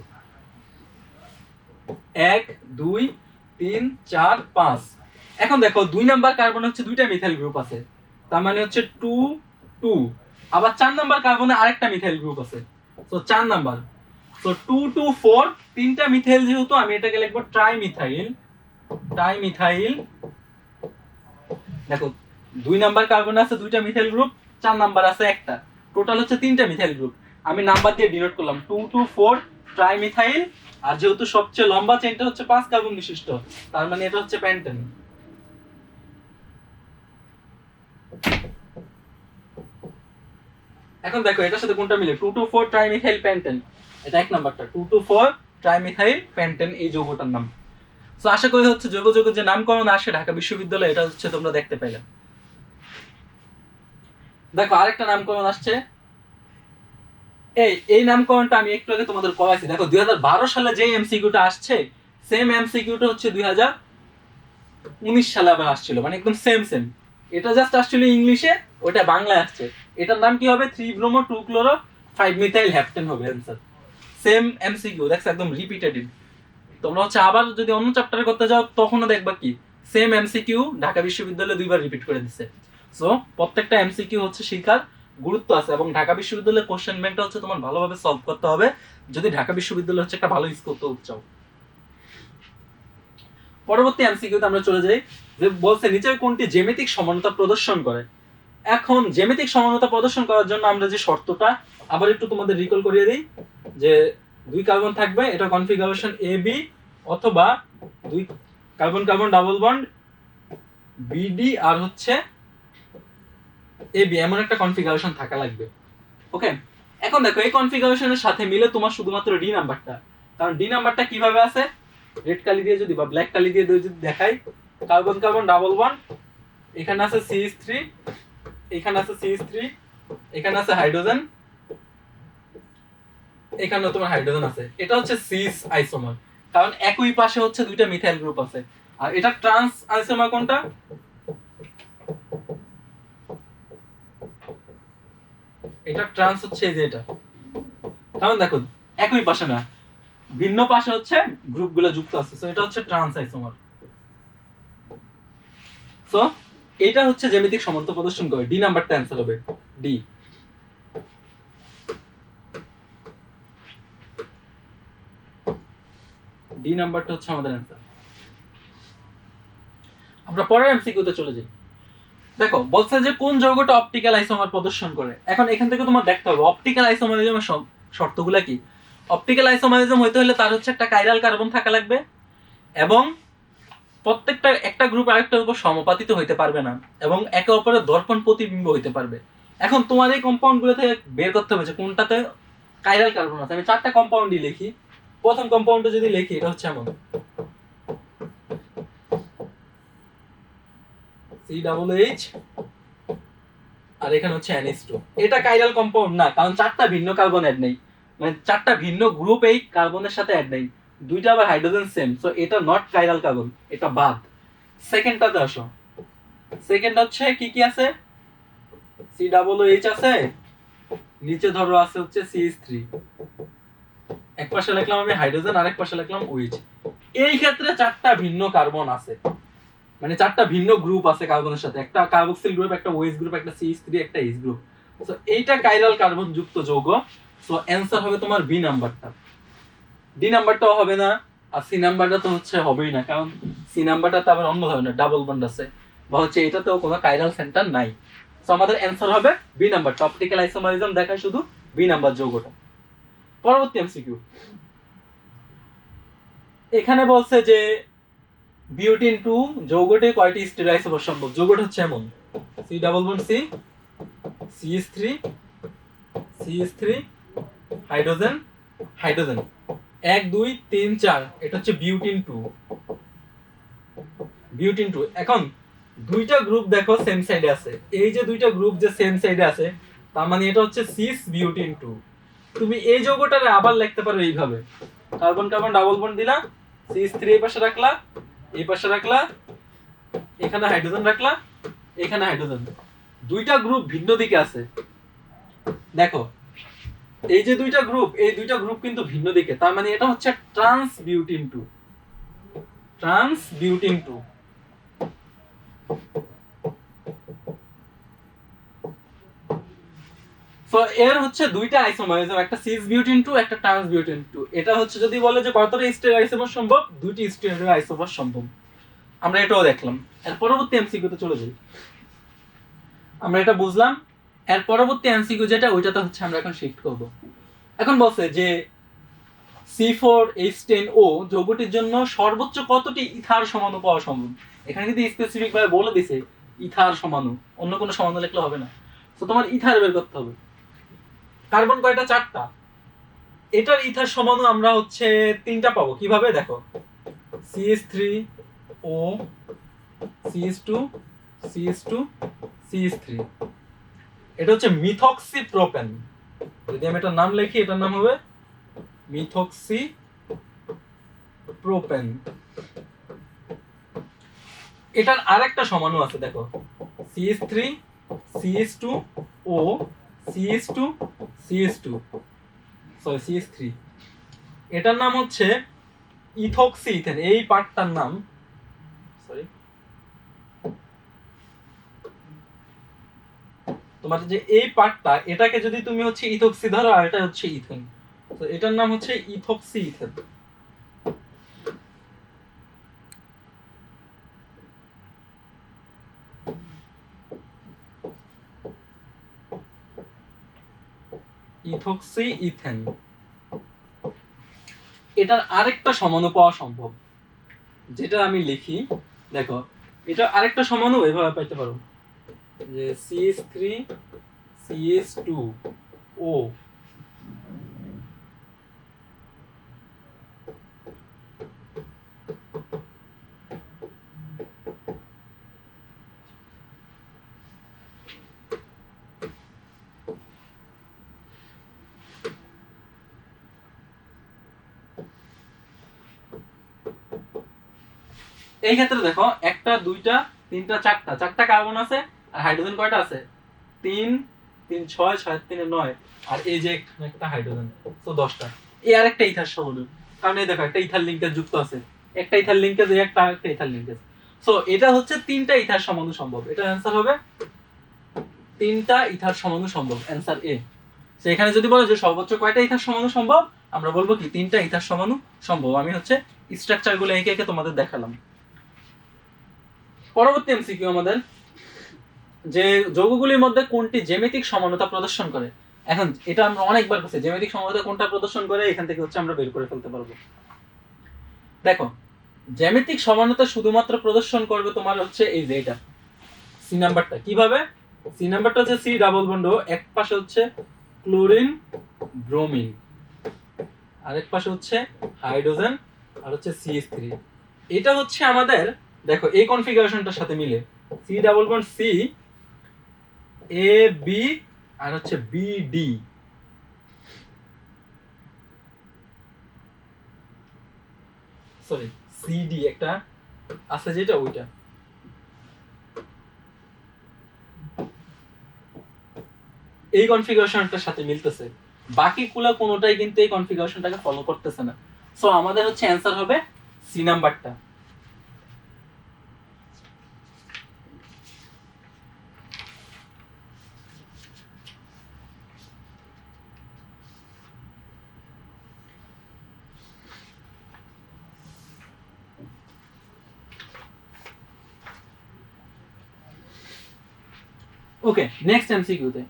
1 2 3 4 5। এখন দেখো 2 নাম্বার কার্বনে হচ্ছে দুইটা মিথাইল গ্রুপ আছে, তার মানে হচ্ছে 2 2। আবার 4 নাম্বার কার্বনে আরেকটা মিথাইল গ্রুপ আছে, সো 4 নাম্বার। সো 2 2 4, তিনটা মিথাইল যেহেতু আমি এটাকে লিখবো ট্রাইমিথাইল। ট্রাইমিথাইল। দেখো 2 নাম্বার কার্বনে আছে দুইটা মিথাইল গ্রুপ, 4 নাম্বার আছে একটা, টোটাল হচ্ছে তিনটা মিথাইল গ্রুপ। আমি নাম্বার দিয়ে ডিনোট করলাম 2 2 4 ট্রাইমিথাইল। আর যেহেতু সবচেয়ে লম্বা চেইনটা হচ্ছে 5 কার্বন বিশিষ্ট, তার মানে এটা হচ্ছে পেন্টেন। এখন দেখো এটার সাথে কোনটা মিলে, 2 2 4 ট্রাইমিথাইল পেন্টেন, এটা এক নাম্বারটা। 2 2 4 ট্রাইমিথাইল পেন্টেন এই যৌগটার নাম। সো আশা করি হচ্ছে জৈব যৌগের যে নামকরণ আসে ঢাকা বিশ্ববিদ্যালয়ে এটা হচ্ছে তোমরা দেখতে পাইলে। দেখো আরেকটা নামকরণ আসছে, এই নামকরণটা আমি একটু আগে তোমাদের করাইছি। দেখো 2012 সালে যে এমসিকিউটা আসছে, সেম এমসিকিউটা হচ্ছে 2019 সালে আবার আসছিল, মানে একদম সেম সেম। এটা জাস্ট আসছিল ইংলিশে, ওটা বাংলায় আসছে। এটার নাম কি হবে? 3 ব্রোমো 2 ক্লোরো 5 মিথাইল হ্যাপটেন হবে অ্যানসার। সেম এমসিকিউ, দেখো একদম রিপিটেটিভ। তোমরা হচ্ছে আবার যদি অন্য চ্যাপ্টারে করতে যাও তখনও দেখবা কি সেম এমসিকিউ ঢাকা বিশ্ববিদ্যালয়ে দুইবার রিপিট করে দিচ্ছে। সো প্রত্যেকটা এমসিকিউ হচ্ছে শিক্ষার গুরুত্ব আছে, এবং ঢাকা বিশ্ববিদ্যালয়ের কোশ্চেন ব্যাংকটা হচ্ছে তোমার ভালোভাবে সলভ করতে হবে যদি ঢাকা বিশ্ববিদ্যালয় হচ্ছে একটা ভালো স্কোর করতে চাও। পরবর্তী এমসিকিউতে আমরা চলে যাই, যে বলছে নিচের কোনটি জ্যামিতিক সমানতা প্রদর্শন করে। এখন জ্যামিতিক সমানতা প্রদর্শন করার জন্য আমরা যে শর্তটা আবার একটু তোমাদের রিকল করিয়ে দিই, যে 2 কার্বন থাকবে, এটা কনফিগারেশন এ বি, অথবা 2 carbon carbon double bond BD আর হচ্ছে এ বি, এমন একটা কনফিগারেশন থাকা লাগবে। ওকে, এখন দেখো এই কনফিগারেশনের সাথে মিলে তোমার শুধুমাত্র ডি নাম্বারটা, কারণ ডি নাম্বারটা কিভাবে আছে, রেড কালি দিয়ে যদি বা ব্ল্যাক কালি দিয়ে যদি দেখাই, কার্বন কার্বন ডাবল বন্ড, এখানে আছে CH3, এখানে আছে CH3, এখানে আছে হাইড্রোজেন, এখানেও তোমার হাইড্রোজেন আছে। এটা হচ্ছে সিস আইসোমার, কারণ একই পাশে হচ্ছে দুইটা মিথাইল গ্রুপ আছে। আর এটা ট্রান্স আইসোমার কোনটা? এটা ট্রান্স হচ্ছে এই যে এটা, কারণ দেখো একই পাশে না, ভিন্ন পাশে হচ্ছে গ্রুপগুলো যুক্ত আছে, সো এটা হচ্ছে ট্রান্স আইসোমার। সো এটা হচ্ছে জ্যামিতিক সমানতা প্রদর্শন করে। ডি নাম্বারটা অ্যানসার হবে ডি। ডি নাম্বারটা হচ্ছে আমাদের অ্যানসার। আমরা পরের এমসিকিউতে চলে যাই। দেখো বলছে যে কোন যৌগটা অপটিক্যাল আইসোমার প্রদর্শন করে। এখন এখান থেকে তোমার দেখতে হবে অপটিক্যাল আইসোমারিজমের শর্তগুলা কি। অপটিক্যাল আইসোমারিজম হইতে হলে তার হচ্ছে একটা কাইরাল কার্বন থাকা লাগবে, এবং প্রত্যেকটা একটা গ্রুপ আরেকটার উপর সমাপাতিত হইতে পারবে না, এবং একে অপরের দর্পণ প্রতিবিম্ব হইতে পারবে। এখন তোমার এই কম্পাউন্ড গুলো থেকে বের করতে হবে যে কোনটাতে কাইরাল কার্বন আছে। আমি 4টা কম্পাউন্ডই লিখি। প্রথম কম্পাউন্ডে যদি লিখি, এটা হচ্ছে এমন CH, আর এখানে হচ্ছে NH2। এটা কাইরাল কম্পাউন্ড না, কারণ 4টা ভিন্ন কার্বন অ্যাড নেই, মানে 4টা ভিন্ন গ্রুপ এই কার্বনের সাথে অ্যাড নেই, দুইটা আবার হাইড্রোজেন সেম, সো এটা নট কাইরাল কার্বন, এটা বাদ। সেকেন্ডটাতে আসো। সেকেন্ড হচ্ছে কি কি আছে, CH আছে, নিচে ধরো আছে হচ্ছে CH3, এক পাশে লিখলাম আমি হাইড্রোজেন, আরেক পাশে লিখলাম OH। এই ক্ষেত্রে 4টা ভিন্ন কার্বন আছে, মানে 4টা ভিন্ন গ্রুপ আছে কার্বনের সাথে, একটা কার্বক্সিল গ্রুপ, একটা OH গ্রুপ, একটা CH3, একটা H গ্রুপ। সো এইটা কাইরাল কার্বন যুক্ত যৌগ। সো অ্যানসার হবে তোমার বি নাম্বারটা। ডি নাম্বারটাও হবে না, আর সি নাম্বারটা তো হচ্ছে হবেই না, কারণ সি নাম্বারটাতে আবার অন্য ধরনের ডাবল বন্ড আছে, বা হচ্ছে এটাতেও কোনো কাইরাল সেন্টার নাই। সো আমাদের অ্যানসার হবে বি নাম্বারটা। অপটিক্যাল আইসোমারিজম দেখায় শুধু বি নাম্বার যৌগটা। পরবর্তী এমসিকিউ, এখানে বলছে যে বিউটিন 2 যৌগটি কয়টি স্টিরিও আইসোমার সম্ভব। যৌগটা হচ্ছে এমন C double bond C, CH3, CH3, hydrogen, hydrogen, 1 2 3 4 এটা হচ্ছে বিউটিন 2, বিউটিন 2। এখন দুইটা গ্রুপ দেখো সেম সাইডে আছে, এই যে দুইটা গ্রুপ যে সেম সাইডে আছে তার মানে এটা হচ্ছে সিস বিউটিন 2। তুমি এই যৌগটারে আবার লিখতে পারো এইভাবে, কার্বন কার্বন ডাবল বন্ড দিলা, CH3 এই পাশে রাখলা, এই পাশে রাখলা, এখানে হাইড্রোজেন রাখলা, এখানে হাইড্রোজেন। দুইটা গ্রুপ ভিন্ন দিকে আছে, দেখো এই যে দুইটা গ্রুপ, এই দুইটা গ্রুপ কিন্তু ভিন্ন দিকে, তার মানে এটা হচ্ছে trans butene 2, trans butene 2। So এর হচ্ছে দুইটা আইসোমার, একটা সিস বিউটিন 2 একটা ট্রান্স বিউটিন 2। এটা হচ্ছে যদি বলে যে কতটা স্টেরিক আইসোমার সম্ভব, দুইটি স্টেরিক আইসোমার সম্ভব। আমরা এটাও দেখলাম। এর পরবর্তী এমসিকিউ তে চলে যাই। আমরা এটা বুঝলাম, এর পরবর্তী এমসিকিউ যেটা ওইটাতে হচ্ছে আমরা এখন শিফট করব। এখন বলছে যে C4H10O যৌগটির জন্য সর্বোচ্চ কতটি ইথার সমাণু পাওয়া সম্ভব। এখানে কিন্তু স্পেসিফিক ভাবে বলে দিছে ইথার সমাণু, অন্য কোনো সমাণু লিখলে হবে না। তো তোমার ইথার বের করতে হবে। কার্বন কয়টা? 4টা। এটার ইথার সমাণু আমরা হচ্ছে 3টা পাবো। কিভাবে দেখো, CH3O CH2 CH2 CH3, এটা হচ্ছে মিথক্সি প্রোপেন। যদি আমি এটার নাম লিখি, এটার নাম হবে মিথক্সি প্রোপেন। এটার আরেকটা সমাণু আছে দেখো, CH3 CH2O CH2 CH2 sorry CH3, এটার নাম হচ্ছে ইথক্সি ইথেন। এই পার্টটার নাম সরি তোমার যে এই পার্টটা, এটাকে যদি তুমি হচ্ছে ইথক্সি ধরো আর এটা হচ্ছে ইথেন, তো এটার নাম হচ্ছে ইথক্সি ইথেন। Ethoxy ethane. এটার আরেকটা সমাণু পাওয়া সম্ভব, যেটা আমি লিখি দেখো, এটা আরেকটা সমাণু এভাবে পাইতে পারো যে CH3 CH2O এই ক্ষেত্রে দেখো 1টা 2টা 3টা 4টা কার্বন আছে, আর হাইড্রোজেন কয়টা আছে? 3 3 6 6 3 9, আর এই যে একটা হাইড্রোজেন, তো 10টা। এই আরেকটা ইথার সমাণু, কারণ এই দেখো একটা ইথার লিংকেজ যুক্ত আছে, একটা ইথার লিংকেজ, এই একটা আরেকটা ইথার লিংকেজ। সো এটা হচ্ছে 3টা ইথার সমাণু সম্ভব। এটা অ্যানসার হবে 3টা ইথার সমাণু সম্ভব, অ্যানসার এ। সো এখানে যদি বলে যে সর্বোচ্চ কয়টা ইথার সমাণু সম্ভব, আমরা বলবো কি 3টা ইথার সমাণু সম্ভব। আমি হচ্ছে স্ট্রাকচারগুলো একে একে তোমাদের দেখালাম। পরবর্তী এমসিকিউ আমাদের, যে যৌগগুলির মধ্যে কোনটি জ্যামিতিক সমানতা প্রদর্শন করে। এখন এটা আমরা অনেকবার করছি, জ্যামিতিক সমানতা কোনটা প্রদর্শন করে, এখান থেকে হচ্ছে আমরা বের করে ফেলতে পারবো। দেখো জ্যামিতিক সমানতা শুধুমাত্র প্রদর্শন করবে তোমার হচ্ছে এই যে এটা সি নাম্বারটা। কিভাবে? সি নাম্বারটা হচ্ছে সি ডাবল বন্ড, এক পাশে হচ্ছে ক্লোরিন ব্রোমিন, আরেক পাশে হচ্ছে হাইড্রোজেন, আর হচ্ছে CH3। এটা হচ্ছে আমাদের দেখো এই কনফিগারেশনটার সাথে মিলে C double bond C A B আর হচ্ছে বি ডি। সরি সিডি একটা আছে যেটা, ওইটা এই কনফিগারেশনটার সাথে মিলতেছে, বাকিগুলো কোনোটাই কিন্তু এই কনফিগারেশনটাকে ফলো করতেছে না। সো আমাদের হচ্ছে অ্যানসার হবে সি নাম্বারটা। ওকে, নেক্সট এমসিকিউতে,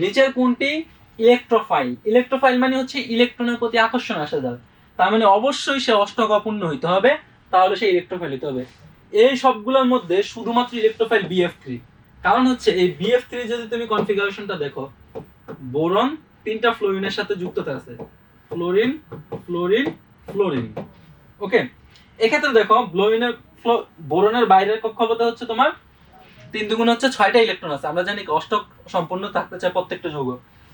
নিচের কোনটি ইলেকট্রোফাইল? ইলেকট্রোফাইল মানে হচ্ছে ইলেকট্রনের প্রতি আকর্ষণ আসা যায়, তার মানে অবশ্যই সে অষ্টক অপূর্ণ হইতে হবে, তাহলে সে ইলেকট্রোফাইল হইতে হবে। এই সবগুলোর মধ্যে শুধুমাত্র ইলেকট্রোফাইল BF3, কারণ হচ্ছে এই BF3 যদি তুমি কনফিগারেশনটা দেখো, বোরন 3টা ফ্লোরিনের সাথে যুক্ত আছে, ফ্লোরিন ফ্লোরিন ফ্লোরিন। ওকে, এক্ষেত্রে দেখো বোরনের বাইরের কক্ষপথে হচ্ছে তোমার 3 দুগুণ হচ্ছে 6টা ইলেকট্রন আছে। আমরা জানি অষ্টক সম্পূর্ণ থাকতে চায় প্রত্যেকটা যৌগ,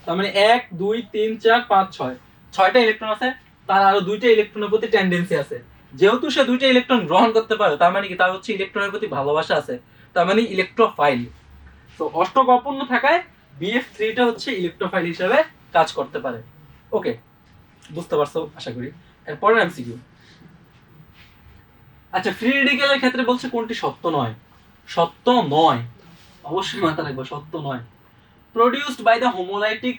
তার মানে 1 2 3 4 5 6, 6টা ইলেকট্রন আছে। তার আরো 2টা ইলেকট্রনের প্রতি টেন্ডেন্সি আছে। যেহেতু সে 2টা ইলেকট্রন গ্রহণ করতে পারে, তার মানে কি তার হচ্ছে ইলেকট্রনের প্রতি ভালোবাসা আছে, তার মানে ইলেকট্রোফাইল। তো অষ্টক অপূর্ণ থাকায় BF3টা হচ্ছে ইলেকট্রোফাইল হিসেবে কাজ করতে পারে। ওকে, বুঝতে পারছো আশা করি। এরপরের এমসিকিউ। আচ্ছা, ফ্রি রেডিক্যালের ক্ষেত্রে বলছে কোনটি সত্য নয়। সত্য নয়, অবশ্যই মাথা রাখবো, সত্য নয়। Produced by the homolytic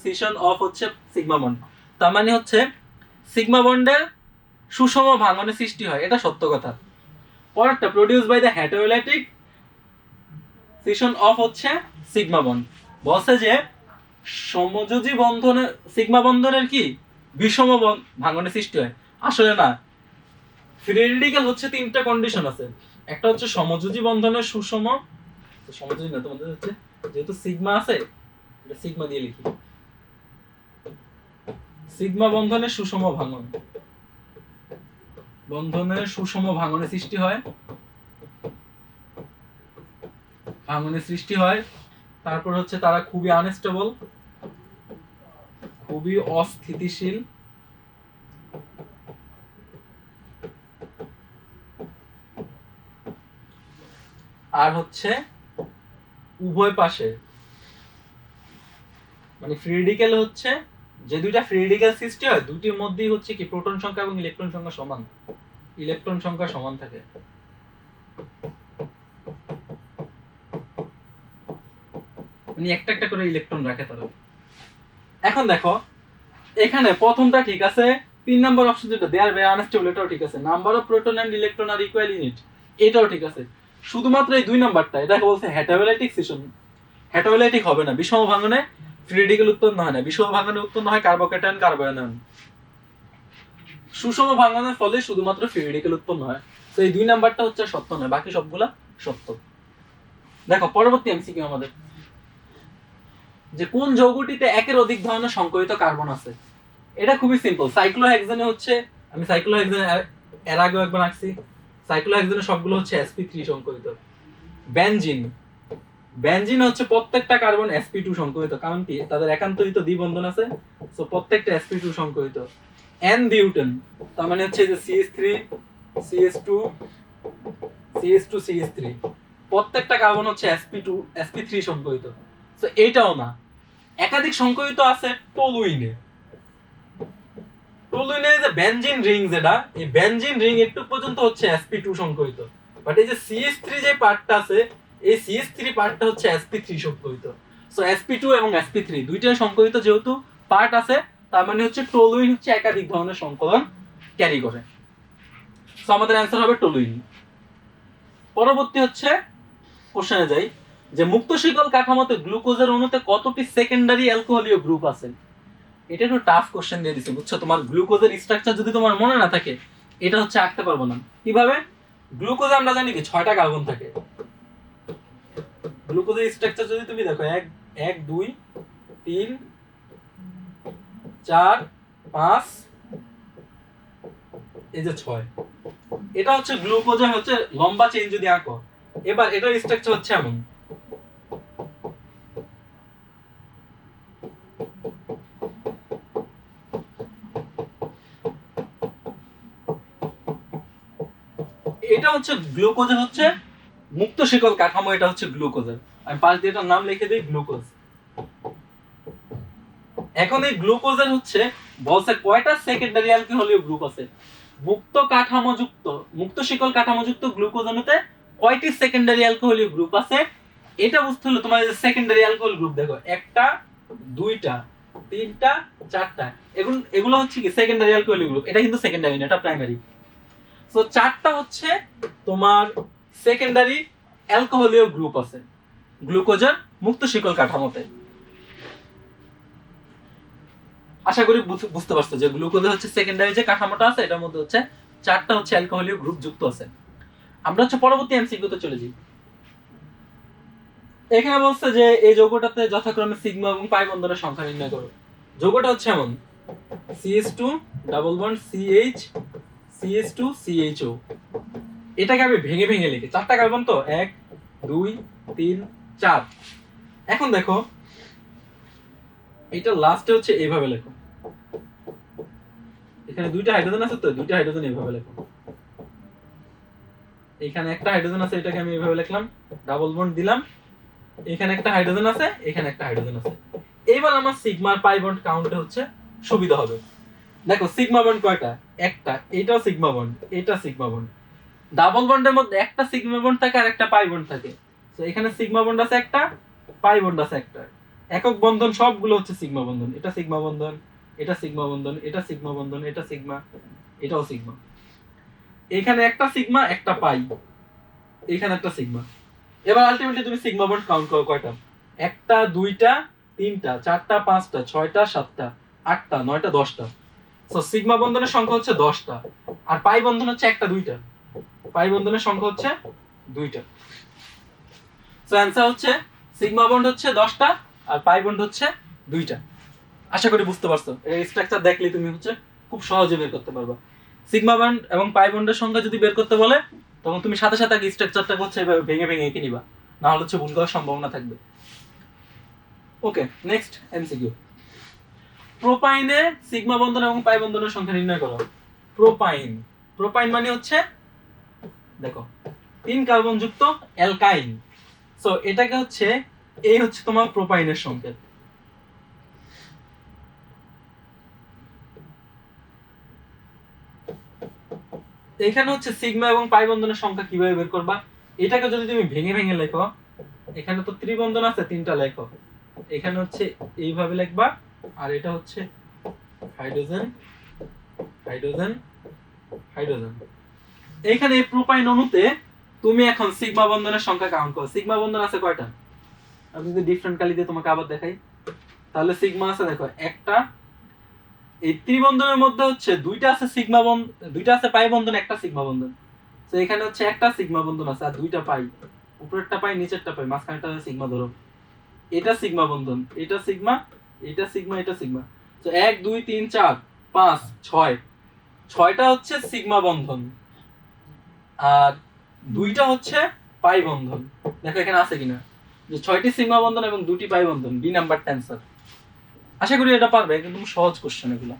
scission of হচ্ছে সিগমা বন্ড, তার মানে হচ্ছে সিগমা বন্ডের সুষম ভাঙনে সৃষ্টি হয়, এটা সত্য কথা। পরেরটা produced by the heterolytic scission of হচ্ছে সিগমা বন্ড, বলছে যে সমযোজী বন্ধনে সিগমা বন্ধনের কি বিষম ভাঙনে সৃষ্টি হয়। আসলে না, ফ্রি রেডিক্যাল হচ্ছে 3টা কন্ডিশন আছে। একটা হচ্ছে সমযোজী বন্ধনের সুষম, সমযোজী না, তোমাদের হচ্ছে যেহেতু সিগমা আছে, এটা সিগমা দিয়ে লিখি, সিগমা বন্ধনের সুষম ভাঙন, বন্ধনের সুষম ভাঙনে সৃষ্টি হয়, ভাঙনে সৃষ্টি হয়। তারপর হচ্ছে তারা খুবই আনস্টেবল, খুবই অস্থিতিশীল, আর হচ্ছে উভয় পাশে, মানে ফ্রি রেডিক্যাল হচ্ছে যে 2টা ফ্রি রেডিক্যাল সৃষ্টি হয়, দুটির মধ্যেই হচ্ছে কি প্রোটন সংখ্যা এবং ইলেকট্রন সংখ্যা সমান, ইলেকট্রন সংখ্যা সমান থাকে। মানে একটা একটা করে ইলেকট্রন রাখে তারা। এখন দেখো এখানে প্রথমটা ঠিক আছে, 3 নম্বর অপশন যেটা দেয়ার বাই আনস্টেবল, এটাও ঠিক আছে। Number of proton and electron আর ইকুয়াল ইন ইট, এটাও ঠিক আছে। শুধুমাত্র এই 2 নাম্বারটা, এটাকে বলছে হেটারোলাইটিক সিশন। হেটারোলাইটিক হবে না, বিষম ভাঙনে ফ্রি রেডিক্যাল উৎপন্ন হয় না, বিষম ভাঙনে উৎপন্ন হয় কার্বোক্যাটায়ন কার্বনিয়ন। সুষম ভাঙনের ফলে শুধুমাত্র ফ্রি রেডিক্যাল উৎপন্ন হয়। তো এই 2 নাম্বারটা হচ্ছে সত্য নয়, বাকি সবগুলা সত্য। দেখো পরবর্তী এমসিকিউ আমাদের, যে কোন যৌগটিতে একের অধিক ধরনের সংকরিত কার্বন আছে। এটা খুবই সিম্পল। সাইক্লোহেক্সেনে হচ্ছে, আমি সাইক্লোহেক্সেন এর আগেও একবার আঁকছি, সাইক্লোহেক্সেনে সবগুলো হচ্ছে sp3 সংকরিত। বেনজিন, বেনজিন হচ্ছে প্রত্যেকটা কার্বন sp2 সংকরিত, কারণ কি তাদের একান্তরিত দ্বিবন্ধন আছে, সো প্রত্যেকটা sp2 সংকরিত। এন বিউটেন, তার মানে হচ্ছে যে CH3 CH2 CH2 CH3, প্রত্যেকটা কার্বন হচ্ছে sp3 সংকরিত। সো এটাও না। একাধিক সংকরিত আছে টলুইনে, টলুইনে যে বেনজিন রিং, যেটা এই বেনজিন রিং একটু পর্যন্ত হচ্ছে sp2 সংকরিত, বাট এই যে CH3 যে পার্টটা আছে, এই CH3 পার্টটা হচ্ছে sp3 সংকরিত। সো sp2 এবং sp3 দুইটাই সংকরিত যেহেতু পার্ট আছে, তার মানে হচ্ছে টলুইন হচ্ছে একাধিক ধরনের সংকলন ক্যারি করে। সো আমাদের অ্যানসার হবে টলুইন। পরবর্তী হচ্ছে কোশ্চেনে যাই, যে মুক্ত শিকল কাঠামোতে গ্লুকোজের অণুতে কতটি সেকেন্ডারি অ্যালকোহলীয় গ্রুপ আছে। এটা একটু টাফ কোশ্চেন দিয়ে দিছি, বুঝছো। তোমার গ্লুকোজের স্ট্রাকচার যদি তোমার মনে না থাকে, এটা হচ্ছে আঁকতে পারবো না। কিভাবে? গ্লুকোজে আমরা জানি কি 6টা কার্বন থাকে। গ্লুকোজের স্ট্রাকচার যদি তুমি দেখো 1 1 2 3 4 5, এই যে 6, এটা হচ্ছে গ্লুকোজের হচ্ছে লম্বা চেইন যদি আঁকো। এবার এটার স্ট্রাকচার হচ্ছে এমন, এটা হচ্ছে গ্লুকোজের হচ্ছে মুক্ত শিকল কাঠামো, এটা হচ্ছে গ্লুকোজের। আমি পাশ দিয়ে এটার নাম লিখে দিই গ্লুকোজ। এখন এই গ্লুকোজের হচ্ছে বলছে কয়টা সেকেন্ডারি অ্যালকোহলীয় গ্রুপ আছে। মুক্ত শিকল কাঠামোযুক্ত গ্লুকোজ অণুতে কয়টি সেকেন্ডারি অ্যালকোহলীয় গ্রুপ আছে, এটা বুঝতে হলে তোমার যে সেকেন্ডারি অ্যালকোহল গ্রুপ দেখো, 1টা 2টা 3টা 4টা, এগুলো হচ্ছে কি সেকেন্ডারি অ্যালকোহলীয় গ্রুপ। এটা কিন্তু সেকেন্ডারি না, এটা প্রাইমারি। সো 4টা হচ্ছে তোমার সেকেন্ডারি অ্যালকোহলীয় গ্রুপ আছে গ্লুকোজের মুক্ত শিকল কাঠামোতে। আশা করি বুঝতে পারছো যে গ্লুকোজের হচ্ছে সেকেন্ডারি যে কাঠামোটা আছে, এটার মধ্যে হচ্ছে 4টা হচ্ছে অ্যালকোহলীয় গ্রুপ যুক্ত আছে। আমরা হচ্ছে পরবর্তী এমসিকিউতে চলে যাই। এখানে বলছে যে এই যৌগটাতে যথাক্রমে সিগমা এবং পাই বন্ধনের সংখ্যা নির্ণয় করো। যৌগটা হচ্ছে এমন CH2 double bond CH CH2 CHO। এটাকে আমি ভেঙে ভেঙে লিখি, চারটা কার্বন তো, 1 2 3 4। এখন দেখো এটা লাস্টে হচ্ছে এইভাবে লেখো, এখানে দুইটা হাইড্রোজেন আছে তো, দুইটা হাইড্রোজেন এইভাবে লেখো। এখানে একটা হাইড্রোজেন আছে, এটাকে আমি এইভাবে লিখলাম, ডাবল বন্ড দিলাম। এখানে একটা হাইড্রোজেন আছে, এখানে একটা হাইড্রোজেন আছে। এবার আমার সিগমা আর পাই বন্ড কাউন্টে হচ্ছে সুবিধা হবে। দেখো সিগমা বন্ড কয়টা? একটা, এটাও সিগমা বন্ড, এটা সিগমা বন্ড। ডাবল বন্ডের মধ্যে একটা সিগমা বন্ড থাকে আর একটা পাই বন্ড থাকে। তো এখানে সিগমা বন্ড আছে একটা, পাই বন্ড আছে একটা। একক বন্ধন সবগুলো হচ্ছে সিগমা বন্ধন। এটা সিগমা বন্ধন, এটা সিগমা বন্ধন, এটা সিগমা বন্ধন, এটা সিগমা, এটাও সিগমা। এখানে একটা সিগমা, একটা পাই, এখানে একটা সিগমা। এবার আলটিমেটলি তুমি সিগমা বন্ড কাউন্ট করো কয়টা? একটা, দুইটা, তিনটা, চারটা, পাঁচটা, ছয়টা, সাতটা, আটটা, নয়টা, 10টা। সো সিগমা বন্ধনের সংখ্যা হচ্ছে 10টা, আর পাই বন্ধন হচ্ছে একটা, দুইটা। পাই বন্ধনের সংখ্যা হচ্ছে 2টা। সো অ্যানসার হচ্ছে সিগমা বন্ড হচ্ছে 10টা আর পাই বন্ড হচ্ছে 2টা। আশা করি বুঝতে পারছো। এই স্ট্রাকচার দেখলে তুমি হচ্ছে খুব সহজে বের করতে পারবা। সিগমা বন্ড এবং পাই বন্ডের সংখ্যা যদি বের করতে বলে, তখন তুমি সাথে সাথে আগে স্ট্রাকচারটা হচ্ছে এভাবে ভেঙে ভেঙে এঁকে নিবা, না হলে হচ্ছে ভুল করার সম্ভাবনা থাকবে। ওকে, নেক্সট এমসিকিউ। প্রোপাইনে সিগমা বন্ধন এবং পাই বন্ধনের সংখ্যা নির্ণয় করো। প্রোপাইন, প্রোপাইন মানে হচ্ছে দেখো 3 কার্বন যুক্ত অ্যালকাইন। সো এটাকে হচ্ছে, এই হচ্ছে তোমার প্রোপাইনের সংকেত। এখানে হচ্ছে সিগমা এবং পাই বন্ধনের সংখ্যা কিভাবে বের করবা? এটাকে যদি তুমি ভেঙে ভেঙে লেখো, এখানে তো ত্রিবন্ধন আছে, 3টা লেখো। এখানে হচ্ছে এইভাবে লিখবা, আর এটা হচ্ছে হাইড্রোজেন হাইড্রোজেন হাইড্রোজেন। এইখানে এই প্রোপাইন অণুতে তুমি এখন সিগমা বন্ধনের সংখ্যা কাউন্ট করো। সিগমা বন্ধন আছে কয়টা? আমি যদি ডিফারেন্ট কালি দিয়ে তোমাকে আবার দেখাই, তাহলে সিগমা আছে দেখো একটা। এই ত্রিবন্ধনের মধ্যে হচ্ছে 2টা আছে সিগমা বন্ধন, 2টা আছে পাই বন্ধন, একটা সিগমা বন্ধন। তো এখানে হচ্ছে একটা সিগমা বন্ধন আছে আর 2টা পাই, উপরেরটা পাই নিচেরটা পাই, মাঝখানেরটা সিগমা ধরো। এটা সিগমা বন্ধন, এটা সিগমা, এটা সিগমা, এটা সিগমা। তো 1 2 3 4 5 6, 6টা হচ্ছে সিগমা বন্ধন আর 2টা হচ্ছে পাই বন্ধন। দেখো এখানে আছে কিনা যে 6টি সিগমা বন্ধন এবং 2টি পাই বন্ধন। বি নাম্বারটা অ্যানসার। আশা করি এটা পারবে, কিন্তু সহজ কোশ্চেন এগুলো।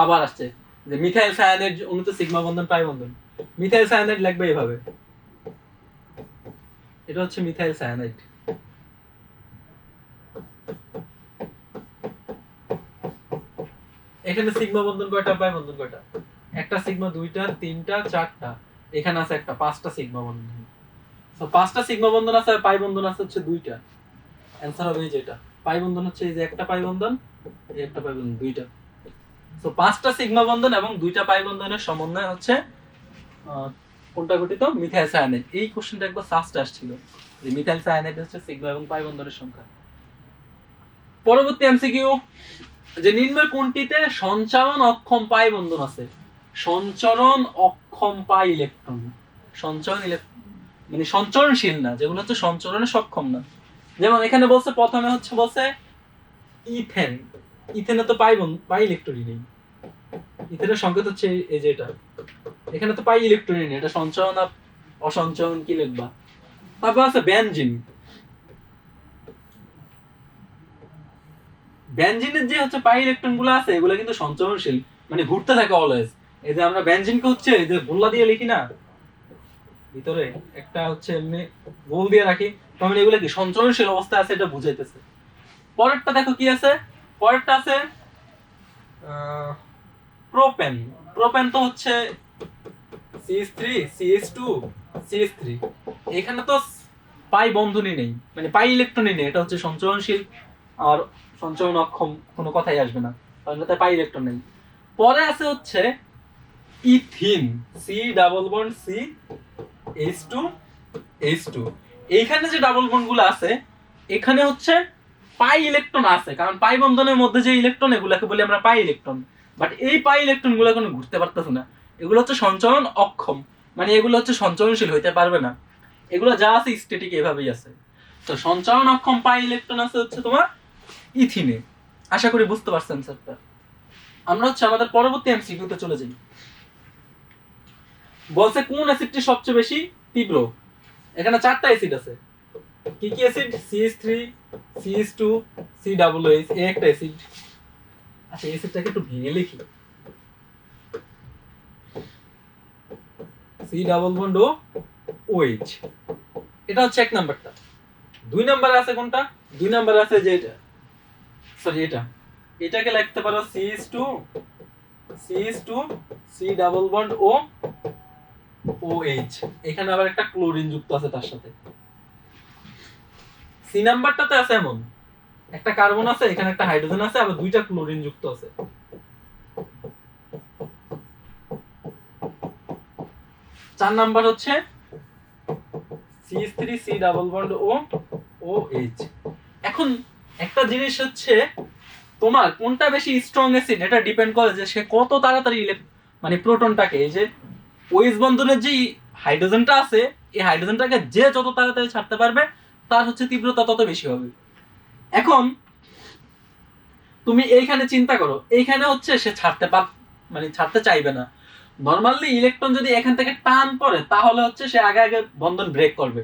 আবার আসছে যে মিথাইল সায়ানাইড অণুতে সিগমা বন্ধন পাই বন্ধন। মিথাইল সায়ানাইড লিখবে এইভাবে, এটা হচ্ছে মিথাইল সায়ানাইড। এখানে সিগমা বন্ধন কয়টা, পাই বন্ধন কয়টা? একটা সিগমা, 2টা, 3টা, 4টা। এখানে আছে একটা, 5টা সিগমা বন্ধন। সো 5টা সিগমা বন্ধন আছে আর পাই বন্ধন আছে হচ্ছে 2টা। অ্যানসার হবে এই যেটা। পাই বন্ধন হচ্ছে এই যে একটা পাই বন্ধন, এই একটা পাই বন্ধন, 2টা। সো 5টা সিগমা বন্ধন এবং 2টা পাই বন্ধনের সমন্বয় হচ্ছে কোনটা গঠিত? Methyl cyanide. এই কোশ্চেনটা একবার ফার্স্ট আসছিল যে মিথাইল সায়ানাইড হচ্ছে সিগমা এবং পাই বন্ধনের সংখ্যা। পরবর্তী এমসিকিউ, যে নিম্নের কোনটিতে সঞ্চারণ অক্ষম পাই বন্ধন আছে? সঞ্চরণ অক্ষম পাই ইলেকট্রন, সঞ্চরণ মানে সঞ্চরণশীল না, যেগুলো হচ্ছে সঞ্চরণে সক্ষম না। যেমন এখানে বলছে, প্রথমে হচ্ছে বলছে ইথেন। ইথেনে তো পাই ইলেকট্রনই নেই। ইথেনের সংকেত হচ্ছে এই যে এটা, এখানে তো পাই ইলেকট্রনই নেই। এটা সঞ্চরণ আর অসঞ্চরণ কি লিখবা? তারপর আছে বেনজিন। বেনজিনের যে হচ্ছে পাই ইলেকট্রন গুলো আছে, এগুলো কিন্তু সঞ্চরণশীল, মানে ঘুরতে থাকে অলওয়েজ। এই যে আমরা বেনজিনকে হচ্ছে এই যে গোল্লা দিয়ে লিখি না, ভিতরে একটা হচ্ছে এমনি গোল দিয়ে রাখি, তার মানে এগুলো কি সঞ্চরণশীল অবস্থায় আছে, এটা বুঝাইতেছে। পরেরটা দেখো কি আছে, পরেরটা আছে প্রোপেন। প্রোপেন তো হচ্ছে CH3 CH2 CH3। এখানে তো পাই বন্ধনই নেই, মানে পাই ইলেকট্রনই নেই। এটা হচ্ছে সঞ্চরণশীল আর সঞ্চরণ অক্ষম, কোনো কথাই আসবে না, কারণ এটাতে পাই ইলেকট্রন নেই। পরে আছে হচ্ছে ethene, c double bond c H2 H2। এইখানে যে ডাবল বন্ড গুলো আছে, এখানে হচ্ছে পাই ইলেকট্রন আছে, কারণ পাই বন্ধনের মধ্যে যে ইলেকট্রন, এগুলোকে বলি আমরা পাই ইলেকট্রন। বাট এই পাই ইলেকট্রন গুলো কোনো ঘুরতে পারতেছে না, এগুলো হচ্ছে সঞ্চরণ অক্ষম, মানে এগুলো হচ্ছে সঞ্চরণশীল হইতে পারবে না। এগুলো যা আছে স্ট্যাটিক এভাবেই আছে। তো সঞ্চালন অক্ষম পাই ইলেকট্রন আছে হচ্ছে তোমার ইথিনে। আশা করি বুঝতে পারছেন স্যারটা। আমরা হচ্ছে আমাদের পরবর্তী এমসিকিউতে চলে যাই। বলছে কোন অ্যাসিডটি সবচেয়ে বেশি তীব্র। এখানে 4টা অ্যাসিড আছে। কি কি অ্যাসিড? CH3, CH2, COOH, এই একটা অ্যাসিড। আচ্ছা, অ্যাসিডটাকে একটু ভেঙে লিখি। C ডাবল বন্ড ও OH, এটা হচ্ছে 1 নাম্বারটা। 2 নাম্বারে আছে কোনটা? 2 নাম্বারে আছে যে এটা, সরি এটাকে লিখতে পারো CH2, C ডাবল বন্ড ও OH। এখানে আবার একটা ক্লোরিন যুক্ত আছে তার সাথে। সি নাম্বারটাতে আছে এমন একটা কার্বন আছে, এখানে একটা হাইড্রোজেন আছে, আবার 2টা ক্লোরিন যুক্ত আছে। 4 নাম্বার হচ্ছে CH3, C ডাবল বন্ড ও OH। এখন একটা জিনিস হচ্ছে তোমার কোনটা বেশি স্ট্রং অ্যাসিড, এটা ডিপেন্ড করে যে সে কত তাড়াতাড়ি মানে প্রোটনটাকে, এই যে OH বন্ধনের যে হাইড্রোজেনটা আছে, এই হাইড্রোজেনটাকে যে যত তাড়াতাড়ি ছাড়তে পারবে তার হচ্ছে তীব্রতা তত বেশি হবে। এখন তুমি এইখানে চিন্তা করো, এইখানে হচ্ছে সে মানে ছাড়তে চাইবে না। নরমালি ইলেকট্রন যদি এখান থেকে টান পড়ে তাহলে হচ্ছে সে আগে আগে বন্ধন ব্রেক করবে।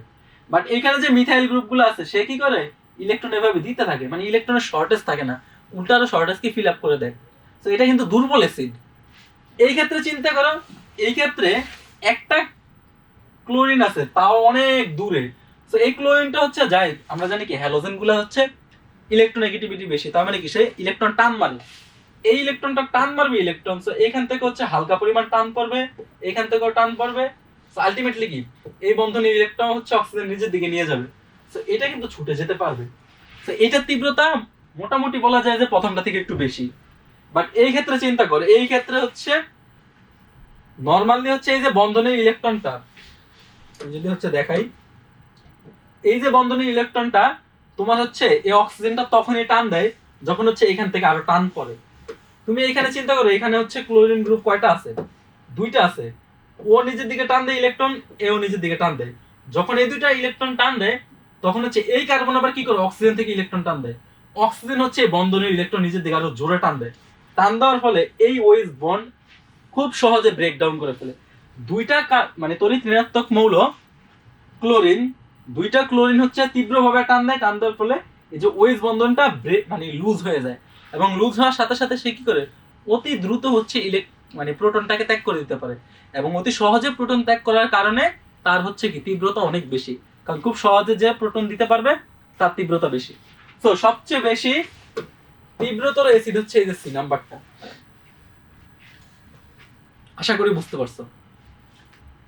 বাট এখানে যে মিথাইল গ্রুপগুলো আছে সে কি করে, ইলেকট্রন এভাবে দিতে থাকে, মানে ইলেকট্রনের শর্টেজ থাকে না, উল্টা আরো শর্টেজকে ফিল আপ করে দেয়। তো এটা কিন্তু দুর্বল অ্যাসিড। এই ক্ষেত্রে চিন্তা করো, এই ক্ষেত্রে একটা ক্লোরিন আছে তাও অনেক দূরে। তো এই ক্লোরিনটা হচ্ছে যাই আমরা জানি কি হ্যালোজেন গুলো হচ্ছে ইলেকট্রোনেগেটিভিটি বেশি, তার মানে কি সে ইলেকট্রন টান মারে। এই ইলেকট্রনটা টান মারবে ইলেকট্রন, সো এখান থেকে হচ্ছে হালকা পরিমাণ টান পড়বে, এখান থেকেও টান পড়বে। সো আলটিমেটলি কি এই বন্ধনে ইলেকট্রন হচ্ছে অক্সিজেন নিজের দিকে নিয়ে যাবে। সো এটা কিন্তু ছুটে যেতে পারবে। সো এটার তীব্রতা মোটামুটি বলা যায় যে প্রথমটা থেকে একটু বেশি। বাট এই ক্ষেত্রে চিন্তা করে, এই ক্ষেত্রে হচ্ছে নরমালি হচ্ছে এই যে বন্ধনের ইলেকট্রনটা যদি হচ্ছে দেখাই, এই যে বন্ধনের ইলেকট্রনটা তোমার হচ্ছে এই অক্সিজেনটা তখনই টান দেয় যখন হচ্ছে এখান থেকে আরো টান পড়ে। তুমি এখানে চিন্তা করো, এখানে হচ্ছে ক্লোরিন গ্রুপ কয়টা আছে? 2টা আছে। ও নিজের দিকে টান দেয় ইলেকট্রন, এও নিজের দিকে টান দেয়। যখন এই 2টা ইলেকট্রন টান দেয় তখন হচ্ছে এই কার্বন আবার কি করে, অক্সিজেন থেকে ইলেকট্রন টান দেয়। অক্সিজেন হচ্ছে বন্ধনের ইলেকট্রন নিজের দিকে আরো জোরে টান দেয়। টান দেওয়ার ফলে এই OH বন্ড খুব সহজে ব্রেকডাউন করে ফেলে। 2টা মানে তড়িৎ ঋণাত্মক মৌল ক্লোরিন, 2টা ক্লোরিন হচ্ছে তীব্রভাবে টান দেয়, টান দেওয়ার ফলে এই যে OH বন্ধনটা মানে লুজ হয়ে যায়। এবং লুজ হওয়ার সাথে সাথে সে কি করে, অতি দ্রুত হচ্ছে মানে প্রোটনটাকে ত্যাগ করে দিতে পারে। এবং অতি সহজে প্রোটন ত্যাগ করার কারণে তার হচ্ছে কি তীব্রতা অনেক বেশি, কারণ খুব সহজে যে প্রোটন দিতে পারবে তার তীব্রতা বেশি। তো সবচেয়ে বেশি তীব্রতর অ্যাসিড হচ্ছে এই যে সি নাম্বারটা। আশা করি বুঝতে পারছো।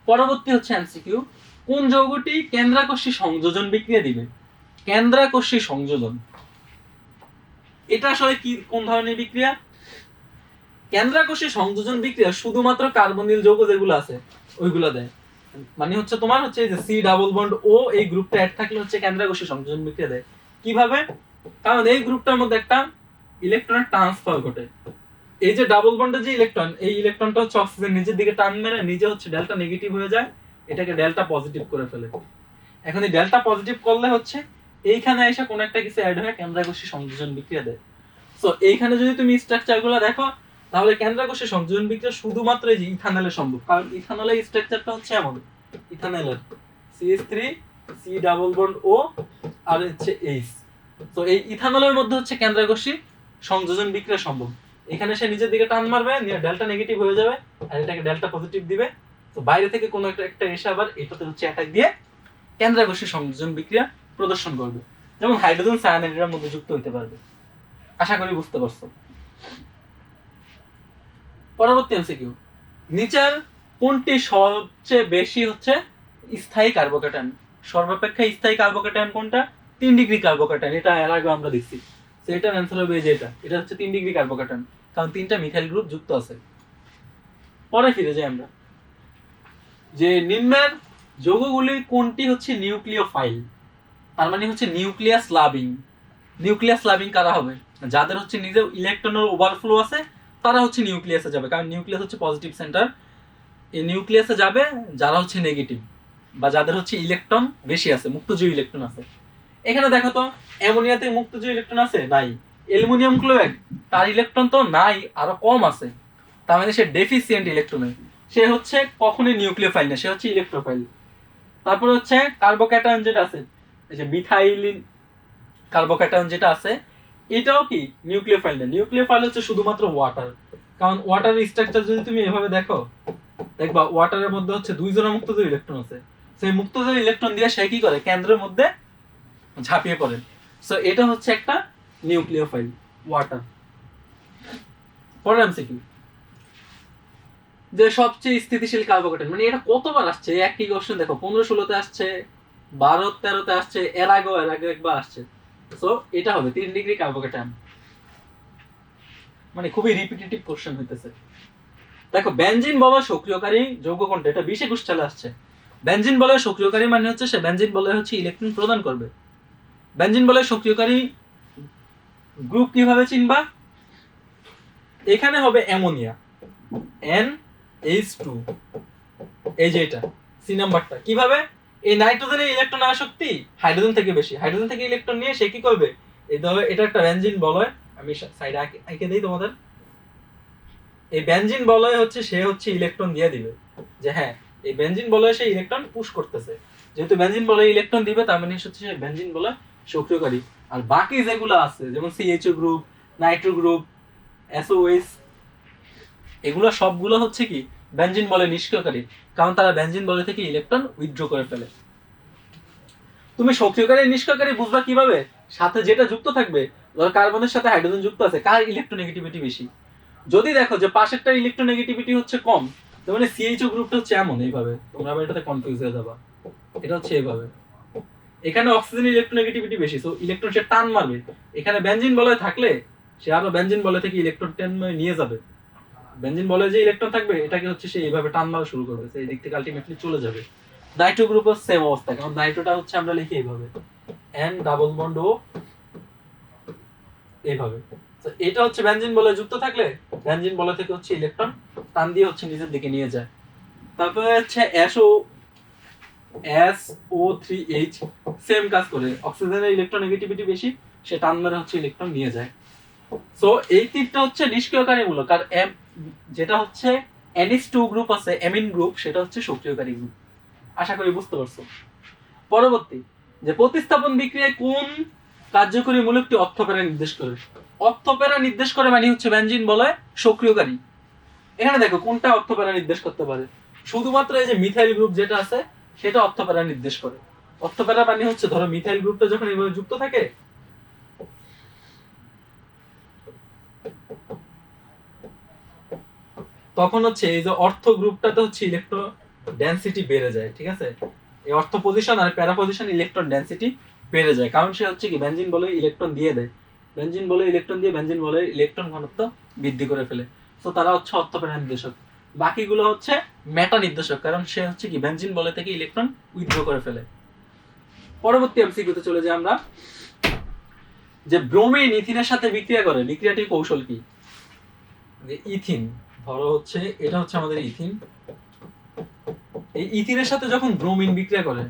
পরবর্তী হচ্ছে এমসিকিউ, কোন যৌগটি কেন্দ্রাকর্ষী সংযোজন বিক্রিয়া দিবে? কেন্দ্রাকর্ষী সংযোজন এটা আসলে কি, কোন ধরনের বিক্রিয়া? কেন্দ্রাকর্ষী সংযোজন বিক্রিয়া শুধুমাত্র কার্বনিল যৌগ যেগুলো আছে ওইগুলো দেয়। মানে হচ্ছে তোমার হচ্ছে এই যে C ডাবল বন্ড ও এই গ্রুপটা অ্যাড থাকলে হচ্ছে কেন্দ্রাকর্ষী সংযোজন বিক্রিয়া দেয়। কিভাবে? কারণ এই গ্রুপটার মধ্যে একটা ইলেকট্রনের ট্রান্সফার ঘটে। এই যে ডাবল বন্ডের যে ইলেকট্রন, এই ইলেকট্রনটা হচ্ছে অক্সিজেন নিজের দিকে টান মেরে নিজে হচ্ছে ডেল্টা নেগেটিভ হয়ে যায়, এটাকে ডেল্টা পজিটিভ করে ফেলে। এখন এই ডেল্টা পজিটিভ করলে হচ্ছে এইখানে এসে কোন একটা কিছু অ্যাড হয়ে কেন্দ্রাকর্ষী সংযোজন বিক্রিয়া দেয়। সো এইখানে যদি তুমি স্ট্রাকচারগুলো দেখো তাহলে কেন্দ্রাকর্ষী সংযোজন বিক্রিয়া শুধুমাত্র এই যে ইথানলে সম্ভব, কারণ ইথানলের স্ট্রাকচারটা হচ্ছে এমন, ইথানলের CH3, C double bond O আর হচ্ছে H। তো এই ইথানলের মধ্যে হচ্ছে কেন্দ্রাকর্ষী সংযোজন বিক্রিয়া সম্ভব। এখানে সে নিজের দিকে টান মারবে, নিয়ে ডেল্টা নেগেটিভ হয়ে যাবে, আর এটাকে ডেল্টা পজিটিভ দিবে। তো বাইরে থেকে কোনো একটা এসে আবার এটাতে হচ্ছে অ্যাটাক দিয়ে কেন্দ্রাকর্ষী সংযোজন বিক্রিয়া প্রদর্শন করবে, যেমন হাইড্রোজেন সায়ানাইডের মধ্যে যুক্ত হতে পারবে। আশা করি বুঝতে পারছো। পরবর্তী এমসিকিউ, নিচের কোনটি সবচেয়ে বেশি হচ্ছে স্থায়ী কার্বোক্যাটায়ন? সর্বাপেক্ষা স্থায়ী কার্বোক্যাটায়ন কোনটা? 3 ডিগ্রি কার্বোক্যাটায়ন। এটা এর আগে আমরা দেখছি। তো এটার অ্যান্সার হবে যে এটা হচ্ছে 3 ডিগ্রি কার্বোক্যাটায়ন, কারণ 3টা মিথাইল গ্রুপ যুক্ত আছে। পরে ফিরে যাই আমরা, যে নিম্নের যৌগগুলির কোনটি হচ্ছে নিউক্লিওফাইল? তার মানে হচ্ছে নিউক্লিয়াস লাভিং। নিউক্লিয়াস লাভিং কারা হবে? যাদের হচ্ছে নিজের ইলেকট্রনের ওভারফ্লো আছে তারা হচ্ছে নিউক্লিয়াসে যাবে, কারণ নিউক্লিয়াস হচ্ছে পজিটিভ সেন্টার। এই নিউক্লিয়াসে যাবে যারা হচ্ছে নেগেটিভ বা যাদের হচ্ছে ইলেকট্রন বেশি আছে, মুক্তজয়ী ইলেকট্রন আছে। এখানে দেখো তো অ্যামোনিয়াতে মুক্ত যে ইলেকট্রন আছে নাই, অ্যালুমিনিয়াম ক্লোরাইড তার ইলেকট্রন তো নাই, আরো কম আছে, তার মানে সে ডেফিসিয়েন্ট ইলেকট্রনে, সে হচ্ছে কখনোই নিউক্লিওফাইল না, সে হচ্ছে ইলেকট্রোফাইল। তারপর হচ্ছে কার্বোক্যাটায়ন যেটা আছে, এই যে মিথাইলিন কার্বোক্যাটায়ন যেটা আছে, এটাও কি নিউক্লিওফাইল না, নিউক্লিওফাইল হচ্ছে শুধুমাত্র ওয়াটার। কারণ ওয়াটারের স্ট্রাকচার যদি তুমি এভাবে দেখো, দেখবা ওয়াটারের মধ্যে হচ্ছে দুই জোড়া মুক্তজ ইলেকট্রন আছে, সেই মুক্তজ ইলেকট্রন দিয়ে সে কি করে কেন্দ্রের মধ্যে ঝাঁপিয়ে পড়ে। সো এটা হচ্ছে একটা নিউক্লিওফাইল ওয়াটার। পরের এমসিকিউ, যে সবচেয়ে স্থিতিশীল কার্বোক্যাটায়ন, মানে এটা কতবার আসছে একই কোশ্চেন, দেখো 15-16তে আসছে, 12-13তে আসছে, এর আগেও একবার আসছে। সো এটা হবে 3 ডিগ্রি কার্বোক্যাটায়ন, মানে খুবই রিপিটেটিভ কোশ্চেন হইতেছে। দেখো বেনজিন বলয় সক্রিয়কারী যৌগ কোনটা, এটা 20 21 সালে আসছে। বেনজিন বলয় সক্রিয়কারী মানে হচ্ছে সে বেনজিন বলয় হচ্ছে ইলেকট্রন প্রদান করবে। বেনজিন বলয় সক্রিয়কারী গ্রুপ কিভাবে চিনবা, এখানে হবে অ্যামোনিয়া NH2, এই যে এটা সি নাম্বারটা, কিভাবে এই নাইট্রোজেনের ইলেকট্রন আসক্তি হাইড্রোজেন থেকে বেশি, হাইড্রোজেন থেকে ইলেকট্রন নিয়ে সে কি করবে, এই ধরো এটা একটা বেনজিন বলয়, আমি সাইডে আঁকে দিই তোমাদের, এই বেনজিন বলয় হচ্ছে সে হচ্ছে ইলেকট্রন দিয়ে দিবে, যে হ্যাঁ এই বেনজিন বলয় সে ইলেকট্রন পুশ করতেছে, যেহেতু বেনজিন বলয় ইলেকট্রন দিবে তার মানে হচ্ছে সে বেনজিন বলয় সক্রিয়কারী। আর বাকি যেগুলো আছে যেমন CHO group, Nitro group, SOS, এগুলো সবগুলো হচ্ছে কি বেনজিন বলয় নিষ্ক্রিয়কারী, কারণ তারা বেনজিন বলয় থেকে ইলেকট্রন উইথড্র করে ফেলে। তুমি সক্রিয়কারী নিষ্ক্রিয়কারী বুঝবা কিভাবে, সাথে যেটা যুক্ত থাকবে, ধর কার্বনের সাথে হাইড্রোজেন যুক্ত আছে, কার ইলেকট্রোনেগেটিভিটি বেশি, যদি দেখো যে পাশেরটা ইলেকট্রোনেগেটিভিটি হচ্ছে কম, তার মানে CHO গ্রুপটা হচ্ছে এমন, এইভাবে তোমরা আবার এটাতে কনফিউজ হয়ে যাবা, এটা হচ্ছে এইভাবে, এখানে অক্সিজেনের ইলেকট্রোনেগেটিভিটি বেশি, সো ইলেকট্রন সে টান মারবে, এখানে বেনজিন বলয় থাকলে সে আরো বেনজিন বলয় থেকে ইলেকট্রন টেন নিয়ে যাবে, বেনজিন বলয় যে ইলেকট্রন থাকবে এটাকে হচ্ছে সে এইভাবে টান মারা শুরু করবে, সেই দিক থেকে আলটিমেটলি চলে যাবে। নাইট্রো গ্রুপও সেম অবস্থা, কারণ নাইট্রোটা হচ্ছে আমরা লিখি এইভাবে N ডাবল বন্ড O, এইভাবে। তো এটা হচ্ছে বেনজিন বলয় যুক্ত থাকলে বেনজিন বলয় থেকে হচ্ছে ইলেকট্রন টান দিয়ে হচ্ছে নিজের দিকে নিয়ে যায়। তারপরে হচ্ছে SO3H, সেম কাজ করে, অক্সিজেনের ইলেকট্রোনেগেটিভিটি বেশি, সে টান মেরে হচ্ছে ইলেকট্রন নিয়ে যায়। সো এই তিনটা হচ্ছে নিষ্ক্রিয়কারীমূলক, আর যেটা হচ্ছে NH2 গ্রুপ আছে অ্যামিন গ্রুপ, সেটা হচ্ছে সক্রিয়কারী গ্রুপ। আশা করি বুঝতে পারছো। পরবর্তী, যে প্রতিস্থাপন বিক্রিয়ায় কোন কার্যকরী মূলকটি অর্থপ্যারা নির্দেশ করে, অর্থপ্যারা নির্দেশ করে মানে হচ্ছে বেনজিন বলয় সক্রিয়কারী। এখানে দেখো কোনটা অর্থপ্যারা নির্দেশ করতে পারে, শুধুমাত্র এই যে মিথাইল গ্রুপ যেটা আছে সেটা অর্থপ্যারা নির্দেশ করে। অর্থপ্যারা মানে হচ্ছে ধরো মিথাইল গ্রুপটা যখন এইভাবে যুক্ত থাকে, তখন হচ্ছে এই যে অর্থ গ্রুপটাতে হচ্ছে ইলেকট্রন ডেনসিটি বেড়ে যায়, ঠিক আছে, এই অর্থ পজিশন আর প্যারা পজিশন ইলেকট্রন ডেনসিটি বেড়ে যায়, কারণ সে হচ্ছে কি বেনজিন বলে ইলেকট্রন দিয়ে দেয়, বেনজিন বলে ইলেকট্রন দিয়ে বেনজিন বলে ইলেকট্রন ঘনত্ব বৃদ্ধি করে ফেলে। তো তারা হচ্ছে অর্থপ্যারা নির্দেশক। বাকিগুলো হচ্ছে মেটা নির্দেশক, কারণ সে হচ্ছে কি বেনজিন বলে থেকে ইলেকট্রন উইথড্র করে ফেলে। পরবর্তী এমসিকিউতে চলে যাই আমরা, যে ব্রোমিন ইথিনের সাথে বিক্রিয়া করে, বিক্রিয়াটির কৌশল কি, যে ইথিন, ধরো হচ্ছে এটা হচ্ছে আমাদের ইথিন, এই ইথিনের সাথে যখন ব্রোমিন বিক্রিয়া করে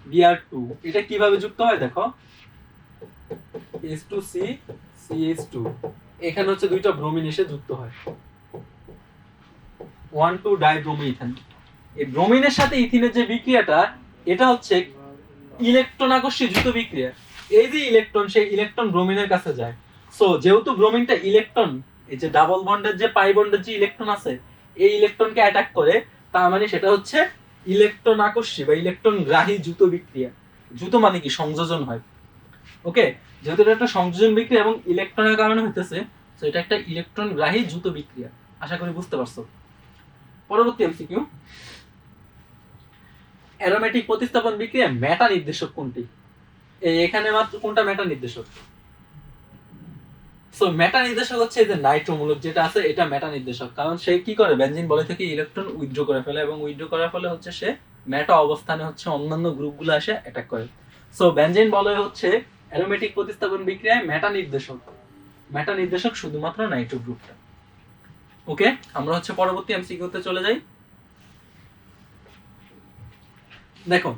Br2, এটা কিভাবে যুক্ত হয় দেখো, H2C CH2, এখানে হচ্ছে দুইটা ব্রোমিন এসে যুক্ত হয় 1,2 ডাইব্রোমিথেন। এই ব্রোমিনের সাথে ইথিনের যে বিক্রিয়াটা, এটা হচ্ছে ইলেকট্রন আকর্ষী দ্রুত বিক্রিয়া, এই যে ইলেকট্রন সেই ইলেকট্রন ব্রোমিনের কাছে যায়। সো যেহেতু ব্রোমিনটা ইলেকট্রন, এই যে ডাবল বন্ডের যে পাই বন্ডের যে ইলেকট্রন আছে এই ইলেকট্রনকে অ্যাটাক করে, তার মানে সেটা হচ্ছে ইলেকট্রন আকর্ষী বা ইলেকট্রন গ্রাহী দ্রুত বিক্রিয়া। দ্রুত মানে কি সংযোজন হয়, ওকে, যেহেতু এটা একটা সংযোজন বিক্রিয়া এবং ইলেকট্রনের কারণে হইতেছে, তো এটা একটা ইলেকট্রন গ্রাহী দ্রুত বিক্রিয়া। আশা করি বুঝতে পারছো। পরবর্তী এমসিকিউ, অ্যারোমেটিক প্রতিস্থাপন বিক্রিয়া মেটা নির্দেশক কোনটি, এখানে মাত্র কোনটা মেটা নির্দেশক, সো মেটা নির্দেশক হচ্ছে এই যে নাইট্রো মূলক যেটা আছে এটা মেটা নির্দেশক, কারণ সে কি করে বেনজিন বলে থেকে ইলেকট্রন উইথড্র করে ফেলে এবং উইথড্র করার ফলে হচ্ছে সে মেটা অবস্থানে হচ্ছে অন্যান্য গ্রুপগুলো এসে অ্যাটাক করে। সো বেনজিন বলে হচ্ছে অ্যারোমেটিক প্রতিস্থাপন বিক্রিয়ায় মেটা নির্দেশক, মেটা নির্দেশক শুধুমাত্র নাইট্রো গ্রুপটা। ওকে, আমরা হচ্ছে পরবর্তী এমসিকিউতে চলে যাই। দেখো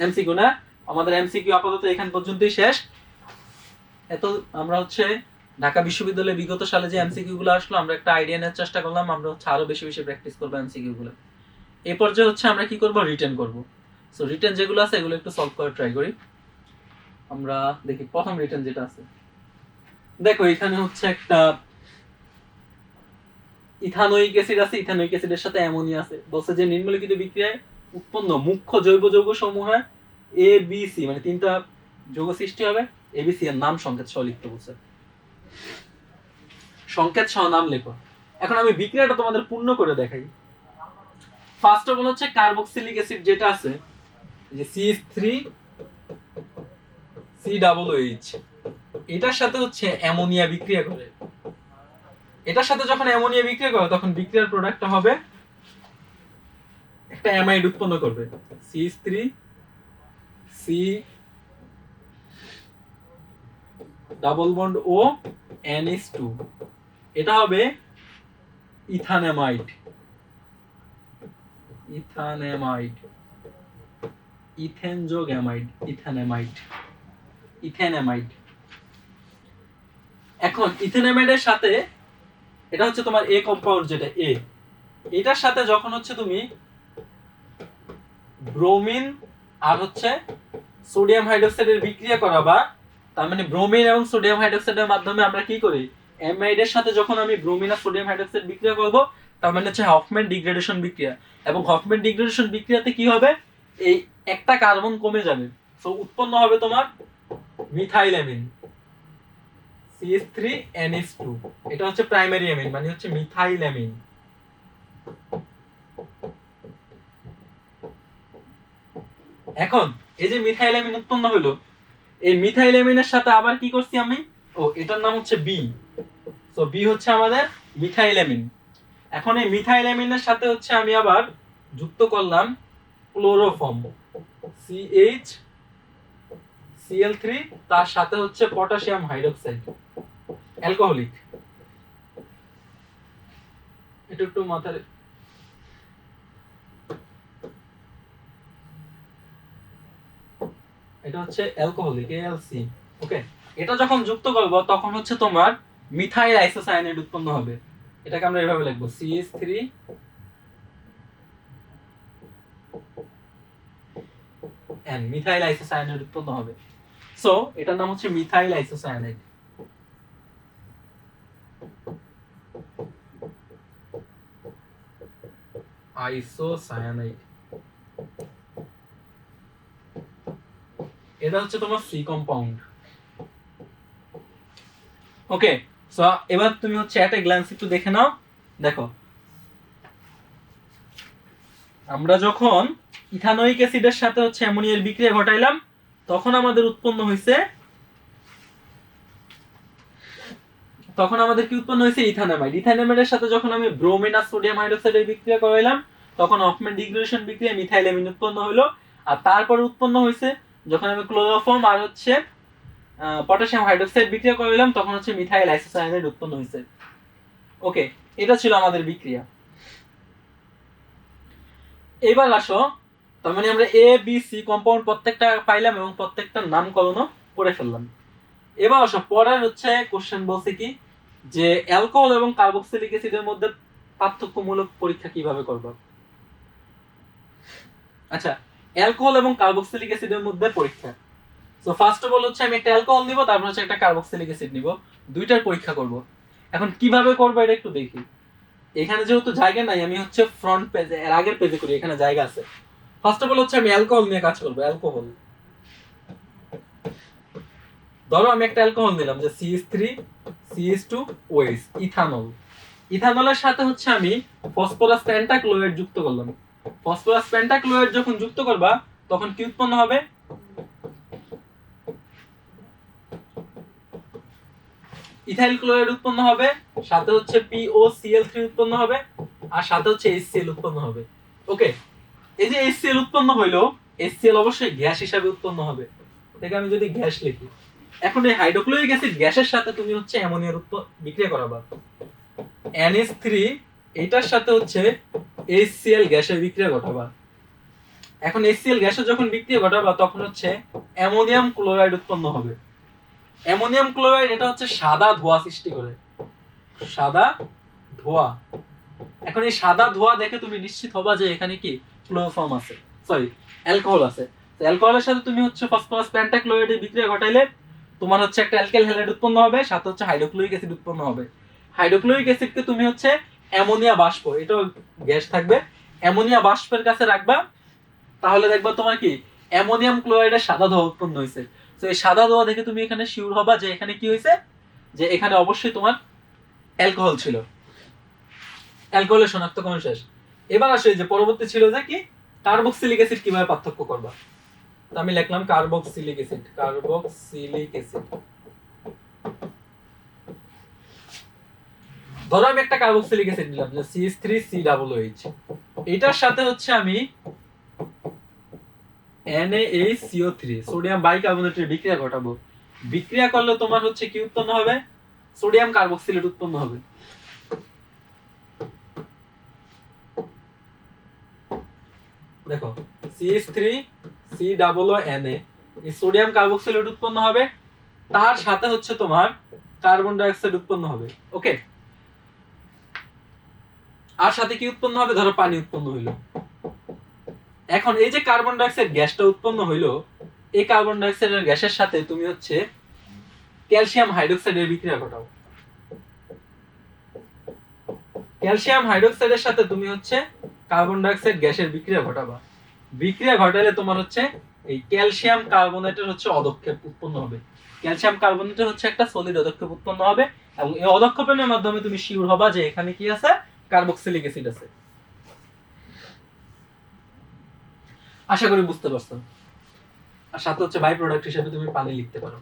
এমসিকিউ না, আমাদের এমসিকিউ আপাতত এখান পর্যন্তই শেষ। এত আমরা হচ্ছে ঢাকা বিশ্ববিদ্যালয়ে বিগত সালে যে এমসিকিউ গুলো আসলো আমরা একটা আইডিয়া নেওয়ার চেষ্টা করলাম, আমরা হচ্ছে আরো বেশি বেশি প্র্যাকটিস করবো এমসিকিউ গুলো। এই পর্যায়ে হচ্ছে আমরা কি করব, রিটেন করব। সো রিটেন যেগুলো আছে এগুলো একটু সলভ করার ট্রাই করি। আমরা দেখি প্রথম রিটেন যেটা আছে, দেখো এখানে হচ্ছে একটা ইথানোয়িক অ্যাসিড আছে, ইথানোয়িক অ্যাসিডের সাথে অ্যামোনিয়া আছে। বলছে যে নিম্নলিখিত বিক্রিয়ায় উৎপন্ন মুখ্য জৈব যৌগ সমূহে এ বি সি মানে তিনটা যৌগ সৃষ্টি হবে, এ বি সি এর নাম সংকেত সহ লিখতে বলছে। সংকেত সহ নাম লেখো। এখন আমি বিক্রিয়াটা তোমাদের পূর্ণ করে দেখাই। ফার্স্ট অফ অল হচ্ছে কার্বক্সিলিক অ্যাসিড যেটা আছে, যে CH3COOH, এটার সাথে হচ্ছে অ্যামোনিয়া বিক্রিয়া করে। এটার সাথে যখন অ্যামোনিয়া বিক্রিয়া করে তখন বিক্রিয়ার প্রোডাক্টটা হবে একটা অ্যামাইড উৎপন্ন করবে, CH3C ডাবল বন্ড ও NH2, এটা হবে ইথানেমাইড। ইথানেমাইড, ইথেন যোগ অ্যামাইড, ইথানেমাইড, ইথেনামাইড। এখন ইথেনামাইডের সাথে এটা হচ্ছে তোমার এ কম্পাউন্ড যেটা এ, এটার সাথে যখন হচ্ছে তুমি ব্রোমিন আর হচ্ছে সোডিয়াম হাইড্রোক্সাইডের বিক্রিয়া করাবা, তার মানে ব্রোমিন এবং সোডিয়াম হাইড্রোক্সাইডের মাধ্যমে আমরা কি করি, অ্যামাইডের সাথে যখন আমি ব্রোমিন আর সোডিয়াম হাইড্রোক্সাইড বিক্রিয়া করব, তার মানে হচ্ছে হফম্যান ডিগ্রেডেশন বিক্রিয়া। এবং হফম্যান ডিগ্রেডেশন বিক্রিয়াতে কি হবে, এই একটা কার্বন কমে যাবে, সো উৎপন্ন হবে তোমার মিথাইলামিন CH3NH2, এটা হচ্ছে প্রাইমারি অ্যামিন মানে হচ্ছে মিথাইলামিন। এখন এই যে মিথাইলামিন উৎপন্ন হলো, এই মিথাইলামিনের সাথে আবার কি করছি আমি, ও এটার নাম হচ্ছে বি, সো বি হচ্ছে আমাদের মিথাইলামিন। এখন এই মিথাইলামিনের সাথে হচ্ছে আমি আবার যুক্ত করলাম ক্লোরোফর্ম CHCl3, তার সাথে হচ্ছে পটাশিয়াম হাইড্রোক্সাইড, অ্যালকোহলিক। এটা একটু মাথায়, এটা হচ্ছে অ্যালকোহলিক AlC। ওকে, এটা যখন যুক্ত করব তখন হচ্ছে তোমার মিথাইল আইসোসায়ানাইড উৎপন্ন হবে। এটাকে আমরা এভাবে লিখবো CH3 and মিথাইল আইসোসায়ানাইড উৎপন্ন হবে। সো এটার নাম হচ্ছে মিথাইল আইসোসায়ানাইড। আইসোসায়ানাইড, এটা হচ্ছে তোমার সি কম্পাউন্ড। ওকে, সো এবার তুমি হচ্ছে একটা গ্ল্যান্স একটু দেখে নাও। দেখো আমরা যখন ইথানোয়িক অ্যাসিডের সাথে হচ্ছে অ্যামোনিয়ার বিক্রিয়া ঘটাইলাম তখন আমাদের উৎপন্ন হয়েছে, কি উৎপন্ন হয়েছে ইথানামাইড। ইথানামাইডের সাথে যখন আমি ব্রোমিন আর সোডিয়াম হাইড্রোক্সাইডের বিক্রিয়া করাইলাম তখন হফম্যান ডিগ্রেডেশন বিক্রিয়া মিথাইলামিন উৎপন্ন হলো। আর তারপরে উৎপন্ন হয়েছে যখন আমি ক্লোরোফর্ম আর হচ্ছে পটাশিয়াম হাইড্রোক্সাইড বিক্রিয়া করাইলাম তখন হচ্ছে মিথাইল আইসোসায়ানাইড উৎপন্ন হয়েছে। ওকে, এটা ছিল আমাদের বিক্রিয়া। এবার আসো, তার মানে আমরা এ বি সি কম্পাউন্ড প্রত্যেকটা পাইলাম এবং প্রত্যেকটার নামকরণও করে ফেললাম। এবার আসো পরের হচ্ছে কোশ্চেন বলছে কি, যে অ্যালকোহল এবং কার্বক্সিলিক অ্যাসিডের মধ্যে পার্থক্যমূলক পরীক্ষা কিভাবে করব। আচ্ছা, অ্যালকোহল এবং কার্বক্সিলিক অ্যাসিডের মধ্যে পরীক্ষা। সো ফার্স্ট অফ অল হচ্ছে আমি একটা অ্যালকোহল নিব, তারপর হচ্ছে একটা কার্বক্সিলিক অ্যাসিড নিব, দুইটার পরীক্ষা করব। এখন কিভাবে করব এটা একটু দেখি। এখানে যেহেতু জায়গা নাই আমি হচ্ছে ফ্রন্ট পেজে এর আগের পেজে করি, এখানে জায়গা আছে। ফার্স্ট অফ অল হচ্ছে আমি অ্যালকোহল নিয়ে কাজ করব। অ্যালকোহল, ধরো আমি একটা অ্যালকোহল নিলাম যে CH3CH2OH, ইথানল। ইথানলের সাথে হচ্ছে আমি ফসফরাস পেন্টাক্লোরাইড যুক্ত করলাম। ফসফরাস পেন্টাক্লোরাইড যখন যুক্ত করবা তখন কি উৎপন্ন হবে, ইথাইল ক্লোরাইড উৎপন্ন হবে, সাথে হচ্ছে POCl3 উৎপন্ন হবে, আর সাথে হচ্ছে HCl উৎপন্ন হবে। ওকে, এই যে HCl উৎপন্ন হইলো, HCl অবশ্যই গ্যাস হিসাবে উৎপন্ন হবে। থেকে আমি যদি গ্যাস লিখি, এখন এই হাইড্রোক্লোরিক অ্যাসিড গ্যাসের সাথে তুমি হচ্ছে অ্যামোনিয়ার বিক্রিয়া করাবা। NH3 এটার সাথে হচ্ছে HCl গ্যাসের বিক্রিয়া ঘটাবা। এখন HCl গ্যাসে যখন বিক্রিয়া ঘটাবা তখন হচ্ছে অ্যামোনিয়াম ক্লোরাইড উৎপন্ন হবে। অ্যামোনিয়াম ক্লোরাইড এটা হচ্ছে সাদা ধোঁয়া সৃষ্টি করে, সাদা ধোঁয়া। এখন এই সাদা ধোঁয়া দেখে তুমি নিশ্চিত হবা যে এখানে কি ক্লোরোফর্ম আছে, সরি অ্যালকোহল আছে। তো অ্যালকোহলের সাথে তুমি হচ্ছে ফসফরাস পেন্টাক্লোরাইডের বিক্রিয়া ঘটাইলে তোমার হচ্ছে একটা অ্যালকাইল হ্যালাইড উৎপন্ন হবে, সাথে হচ্ছে হাইড্রোক্লোরিক অ্যাসিড উৎপন্ন হবে। হাইড্রোক্লোরিক অ্যাসিডকে তুমি হচ্ছে অ্যামোনিয়া বাষ্প, এটাও গ্যাস থাকবে, অ্যামোনিয়া বাষ্পের কাছে রাখবা, তাহলে দেখবা তোমার কি অ্যামোনিয়াম ক্লোরাইডের সাদা ধোঁয়া উৎপন্ন হয়েছে। তো এই সাদা ধোঁয়া দেখে তুমি এখানে শিওর হবা যে এখানে কি হয়েছে, যে এখানে অবশ্যই তোমার অ্যালকোহল ছিল। অ্যালকোহলের শনাক্তকরণ শেষ। এবার আসে যে পরবর্তী ছিল যে কি কার্বক্সিলিক অ্যাসিড কিভাবে পার্থক্য করবা। তো আমি লিখলাম কার্বক্সিলিক অ্যাসিড, কার্বক্সিলিক অ্যাসিড। ধরো আমি একটা কার্বক্সিলিক অ্যাসিড নিলাম যে CH3COOH, এটার সাথে হচ্ছে আমি NaHCO3 সোডিয়াম বাইকার্বনেটের বিক্রিয়া ঘটাবো। বিক্রিয়া করলে তোমার হচ্ছে কি উৎপন্ন হবে, সোডিয়াম কার্বক্সিলেট উৎপন্ন হবে। দেখো CH3COONA এই সোডিয়াম কার্বক্সিলেট উৎপন্ন হবে, তার সাথে হচ্ছে তোমার কার্বন ডাই অক্সাইড উৎপন্ন হবে। ওকে, আর সাথে কি উৎপন্ন হবে, ধরো পানি উৎপন্ন হইলো। এখন এই যে কার্বন ডাই অক্সাইড গ্যাসটা উৎপন্ন হইলো, এই কার্বন ডাই অক্সাইডের গ্যাসের সাথে তুমি হচ্ছে ক্যালসিয়াম হাইড্রোক্সাইডের বিক্রিয়া ঘটাও। ক্যালসিয়াম হাইড্রোক্সাইডের সাথে তুমি হচ্ছে কার্বন ডাই অক্সাইড গ্যাসের বিক্রিয়া ঘটাবা। বিক্রিয়া ঘটালে তোমার হচ্ছে এই ক্যালসিয়াম কার্বনেটের হচ্ছে অদক্ষেপ উৎপন্ন হবে। ক্যালসিয়াম কার্বনেটের হচ্ছে একটা সলিড অদক্ষেপ উৎপন্ন হবে, এবং এই অদক্ষেপের মাধ্যমে তুমি শিওর হবা যে এখানে কি আছে, কার্বক্সিলিক অ্যাসিড আছে। আশা করি বুঝতে পারছো। আর সাথে হচ্ছে বাই প্রোডাক্ট হিসেবে তুমি পানি লিখতে পারো।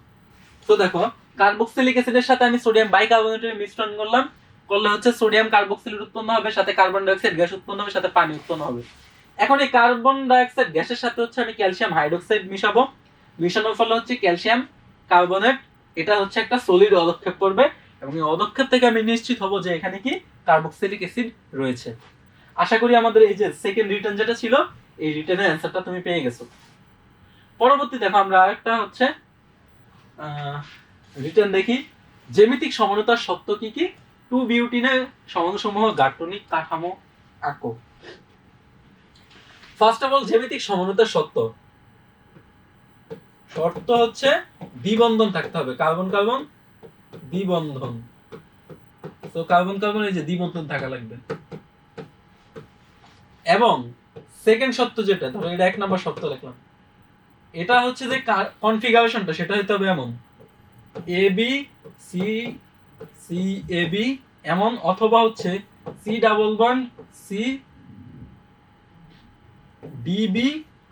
তো দেখো কার্বক্সিলিক অ্যাসিডের সাথে আমি সোডিয়াম বাইকার্বনেটের মিশ্রণ করলাম, করলে হচ্ছে সোডিয়াম কার্বক্সিলেট উৎপন্ন হবে, সাথে কার্বন ডাই অক্সাইড গ্যাস উৎপন্ন হবে, সাথে পানি উৎপন্ন হবে। এখন এই কার্বন ডাই অক্সাইড গ্যাসের সাথে হচ্ছে আমি ক্যালসিয়াম হাইড্রোক্সাইড মিশাবো, মিশানোর ফলে হচ্ছে ক্যালসিয়াম কার্বনেট এটা হচ্ছে একটা সলিড অদক্ষেপ করবে, এবং এই অদক্ষেপ থেকে আমি নিশ্চিত হব যে এখানে কি কার্বক্সিলিক অ্যাসিড রয়েছে। আশা করি আমাদের এই যে সেকেন্ড রিটার্ন যেটা ছিল, এই রিটার্নের অ্যান্সারটা তুমি পেয়ে গেছো। পরবর্তী দেখো আমরা আরেকটা হচ্ছে রিটার্ন দেখি, জ্যামিতিক সমানতার শর্ত কি কি, 2-বিউটিনের সমাণুসমূহ গাঠনিক কাঠামো আঁকো। ফার্স্ট অফ অল জ্যামিতিক সমানতার শর্ত, শর্ত হচ্ছে দ্বিবন্ধন থাকতে হবে, কার্বন কার্বন দ্বিবন্ধন। তো কার্বন কার্বন এই যে দ্বিবন্ধন থাকা লাগবে। এবং সেকেন্ড শর্ত যেটা, ধরো এটা 1 নম্বর শর্ত লিখলাম, এটা হচ্ছে যে কনফিগারেশনটা সেটা হতে হবে এমন AB CCAB এমন, অথবা হচ্ছে C ডাবল বন্ড CDB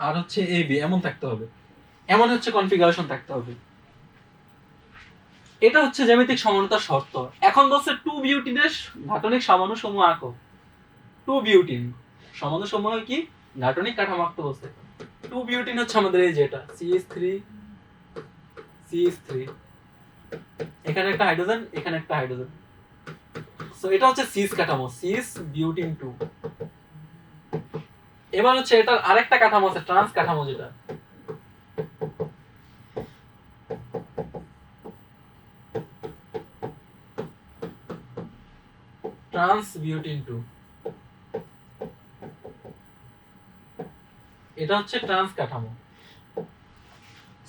আর হচ্ছে AB এমন থাকতে হবে, এমন হচ্ছে কনফিগারেশন থাকতে হবে। এটা হচ্ছে জ্যামিতিক সমানতার শর্ত। এখন বলছে 2-বিউটিনের গাঠনিক সমাণুসমূহ আঁকো। 2-বিউটিন সমাণুসমূহ কি গাঠনিক কাঠামো আঁকতে বলছে। 2-বিউটিন হচ্ছে আমাদের এই যেটা CH3 এখানে একটা হাইড্রোজেন, এখানে একটা হাইড্রোজেন। সো এটা হচ্ছে সিস কাঠামো, সিস বিউটিন 2। এবার হচ্ছে এটার আরেকটা কাঠামো আছে ট্রান্স কাঠামো, যেটা ট্রান্স বিউটিন 2। এটা হচ্ছে ট্রান্স কাঠামো।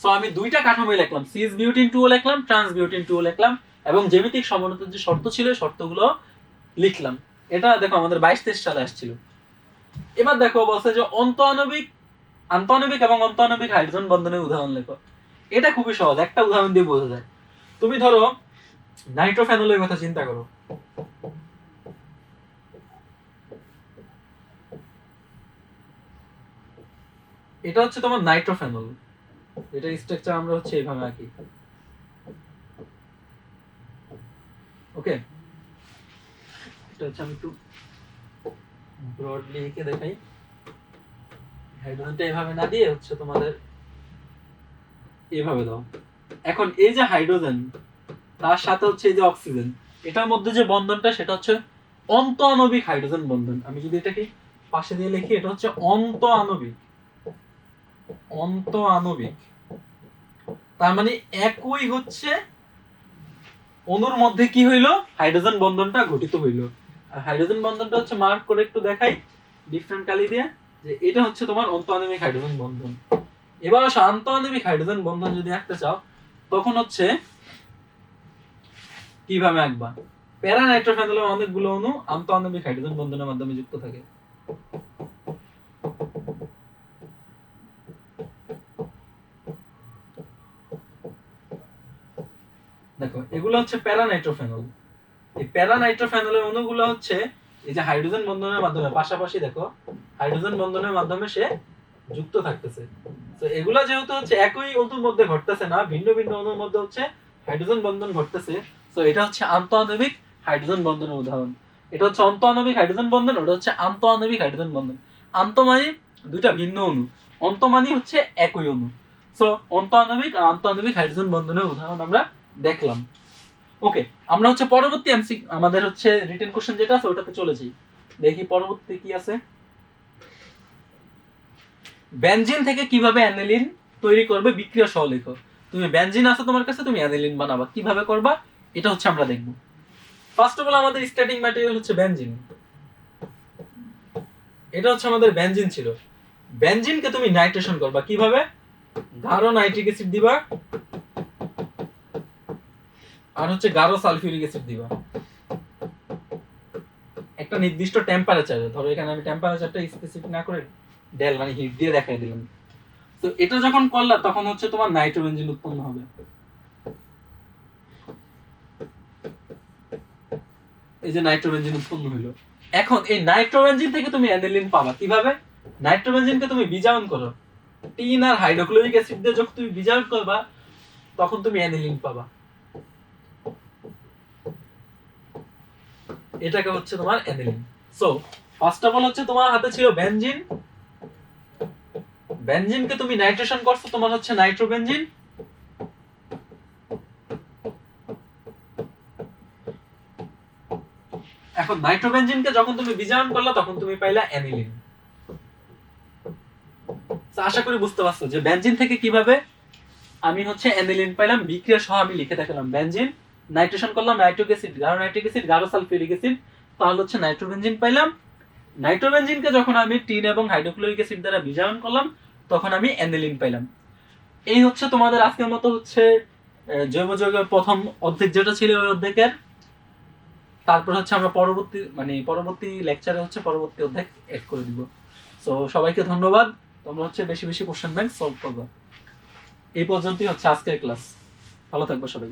সো আমি দুইটা কাঠামোই লিখলাম, সিস বিউটিন 2 লিখলাম, ট্রান্স বিউটিন 2 লিখলাম, এবং জ্যামিতিক সমানতার যে শর্ত ছিল শর্তগুলো লিখলাম। এটা দেখো আমাদের 22-23 সালে আসছিল। এবার দেখো বলছে যে আন্তঃআণবিক এবং অন্তঃআণবিক হাইড্রোজেন বন্ধনের উদাহরণ লেখো। এটা খুবই সহজ, একটা উদাহরণ দিয়ে বোঝা যায়। তুমি ধরো নাইট্রোফেনলের কথা চিন্তা করো। এটা হচ্ছে তোমার নাইট্রোফেনল, এটা স্ট্রাকচার আমরা হচ্ছে এইভাবে আঁকি। ওকে, এটা হচ্ছে আমি একটু ব্রডলি এঁকে দেখাই। হাইড্রোজেনটা এইভাবে না দিয়ে হচ্ছে তোমাদের এইভাবে দাও। এখন এই যে হাইড্রোজেন তার সাথে হচ্ছে এই যে অক্সিজেন, এটার মধ্যে যে বন্ধনটা সেটা হচ্ছে অন্তঃআণবিক হাইড্রোজেন বন্ধন। আমি যদি এটাকে পাশে দিয়ে লিখি, এটা হচ্ছে অন্তঃআণবিক অন্ত আণবিক, তার মানে একই হচ্ছে অণুর মধ্যে কি হইলো, হাইড্রোজেন বন্ধনটা গঠিত হইলো। আর হাইড্রোজেন বন্ধনটা হচ্ছে মার্ক করে একটু দেখাই ডিফারেন্ট কালি দিয়ে, যে এটা হচ্ছে তোমার অন্ত আণবিক হাইড্রোজেন বন্ধন। এবার আসো আন্ত আণবিক হাইড্রোজেন বন্ধন যদি আঁকতে চাও তখন হচ্ছে কিভাবে আঁকবা, প্যারা নাইট্রোফেনলের অনেকগুলো অণু আন্ত আণবিক হাইড্রোজেন বন্ধনের মাধ্যমে যুক্ত থাকে। দেখো এগুলো হচ্ছে প্যারা নাইট্রোফেনল। এই প্যারা নাইট্রোফেনলের অণুগুলো হচ্ছে এই যে হাইড্রোজেন বন্ধনের মাধ্যমে পাশাপাশি দেখো হাইড্রোজেন বন্ধনের মাধ্যমে সে যুক্ত থাকতেছে। তো এগুলা যেহেতু হচ্ছে একই অণুর মধ্যে ঘটতেছে না, ভিন্ন ভিন্ন অণুর মধ্যে হচ্ছে হাইড্রোজেন বন্ধন ঘটতেছে, তো এটা হচ্ছে আন্ত আণবিক হাইড্রোজেন বন্ধনের উদাহরণ। এটা হচ্ছে অন্ত আণবিক হাইড্রোজেন বন্ধন, ওটা হচ্ছে আন্ত আণবিক হাইড্রোজেন বন্ধন। আন্ত মানে দুইটা ভিন্ন অণু, অন্ত মানে হচ্ছে একই অণু। সো অন্ত আণবিক আর আন্ত আণবিক হাইড্রোজেন বন্ধনের উদাহরণ আমরা দেখলাম। ওকে, আমরা হচ্ছে পরবর্তী এমসি আমাদের হচ্ছে রিটেন কোশ্চেন যেটা আছে ওটাতে চলে যাই। দেখি পরবর্তী কি আছে। বেনজিন থেকে কিভাবে অ্যানিলিন তৈরি করবে বিক্রিয়া সহ লেখো। তুমি বেনজিন আছে তোমার কাছে, তুমি অ্যানিলিন বানাবা, কিভাবে করবা এটা হচ্ছে আমরা দেখব। ফার্স্ট অফ অল আমাদের স্টার্টিং ম্যাটেরিয়াল হচ্ছে বেনজিন। এটা হচ্ছে আমাদের বেনজিন ছিল। বেনজিনকে তুমি নাইট্রেশন করবা কিভাবে, গাঢ় নাইট্রিক অ্যাসিড দিবা আর হচ্ছে গাঢ় সালফিউরিক অ্যাসিড দিবা একটা নির্দিষ্ট টেম্পারেচারে। ধরো এখানে আমি টেম্পারেচারটা স্পেসিফিক না করে ডেল মানে হিট দিয়ে দেখাই দিলাম। তো এটা যখন করলা তখন হচ্ছে তোমার নাইট্রোবেনজিন উৎপন্ন হবে। এই যে নাইট্রোবেনজিন উৎপন্ন হলো। এখন এই নাইট্রোবেনজিন থেকে তুমি অ্যানিলিন পাবা কিভাবে, নাইট্রোবেনজিনকে তুমি বিজারণ করো, টিন আর হাইড্রোক্লোরিক অ্যাসিড দিয়ে যখন তুমি বিজারণ করবা তখন তুমি অ্যানিলিন পাবা। এটাকে হচ্ছে তোমার aniline. So first of all হচ্ছে তোমার হাতে ছিল বেনজিন, বেনজিনকে তুমি নাইট্রেশন করছো, তোমার হচ্ছে নাইট্রোবেনজিন। এখন নাইট্রোবেনজিনকে যখন তুমি বিজারণ করলা তখন তুমি পাইলা অ্যানিলিন। আশা করি বুঝতে পারছো যে বেনজিন থেকে কিভাবে আমি হচ্ছে অ্যানিলিন পাইলাম। বিক্রিয়া সহ আমি লিখে দেখালাম, বেনজিন নাইট্রেশন করলাম, নাইট্রিক অ্যাসিড গাঢ় নাইট্রিক অ্যাসিড গাঢ় সালফিউরিক অ্যাসিড, তাহলে হচ্ছে নাইট্রোবেনজিন পাইলাম। নাইট্রোবেনজিনকে যখন আমি টিন এবং হাইড্রোক্লোরিক অ্যাসিড দ্বারা বিজারণ করলাম তখন আমি অ্যানিলিন পাইলাম। এই হচ্ছে তোমাদের আজকের মতো হচ্ছে জৈব যৌগের প্রথম অধ্যায় যেটা ছিল ওই অধ্যায়ের। তারপর হচ্ছে আমরা পরবর্তী লেকচারে হচ্ছে পরবর্তী অধ্যায় এড করে দিব। সো সবাইকে ধন্যবাদ, তোমরা হচ্ছে বেশি বেশি কোশ্চেন ব্যাংক সলভ করবে। এই পর্যন্তই হচ্ছে আজকের ক্লাস। ভালো থাকবে সবাই।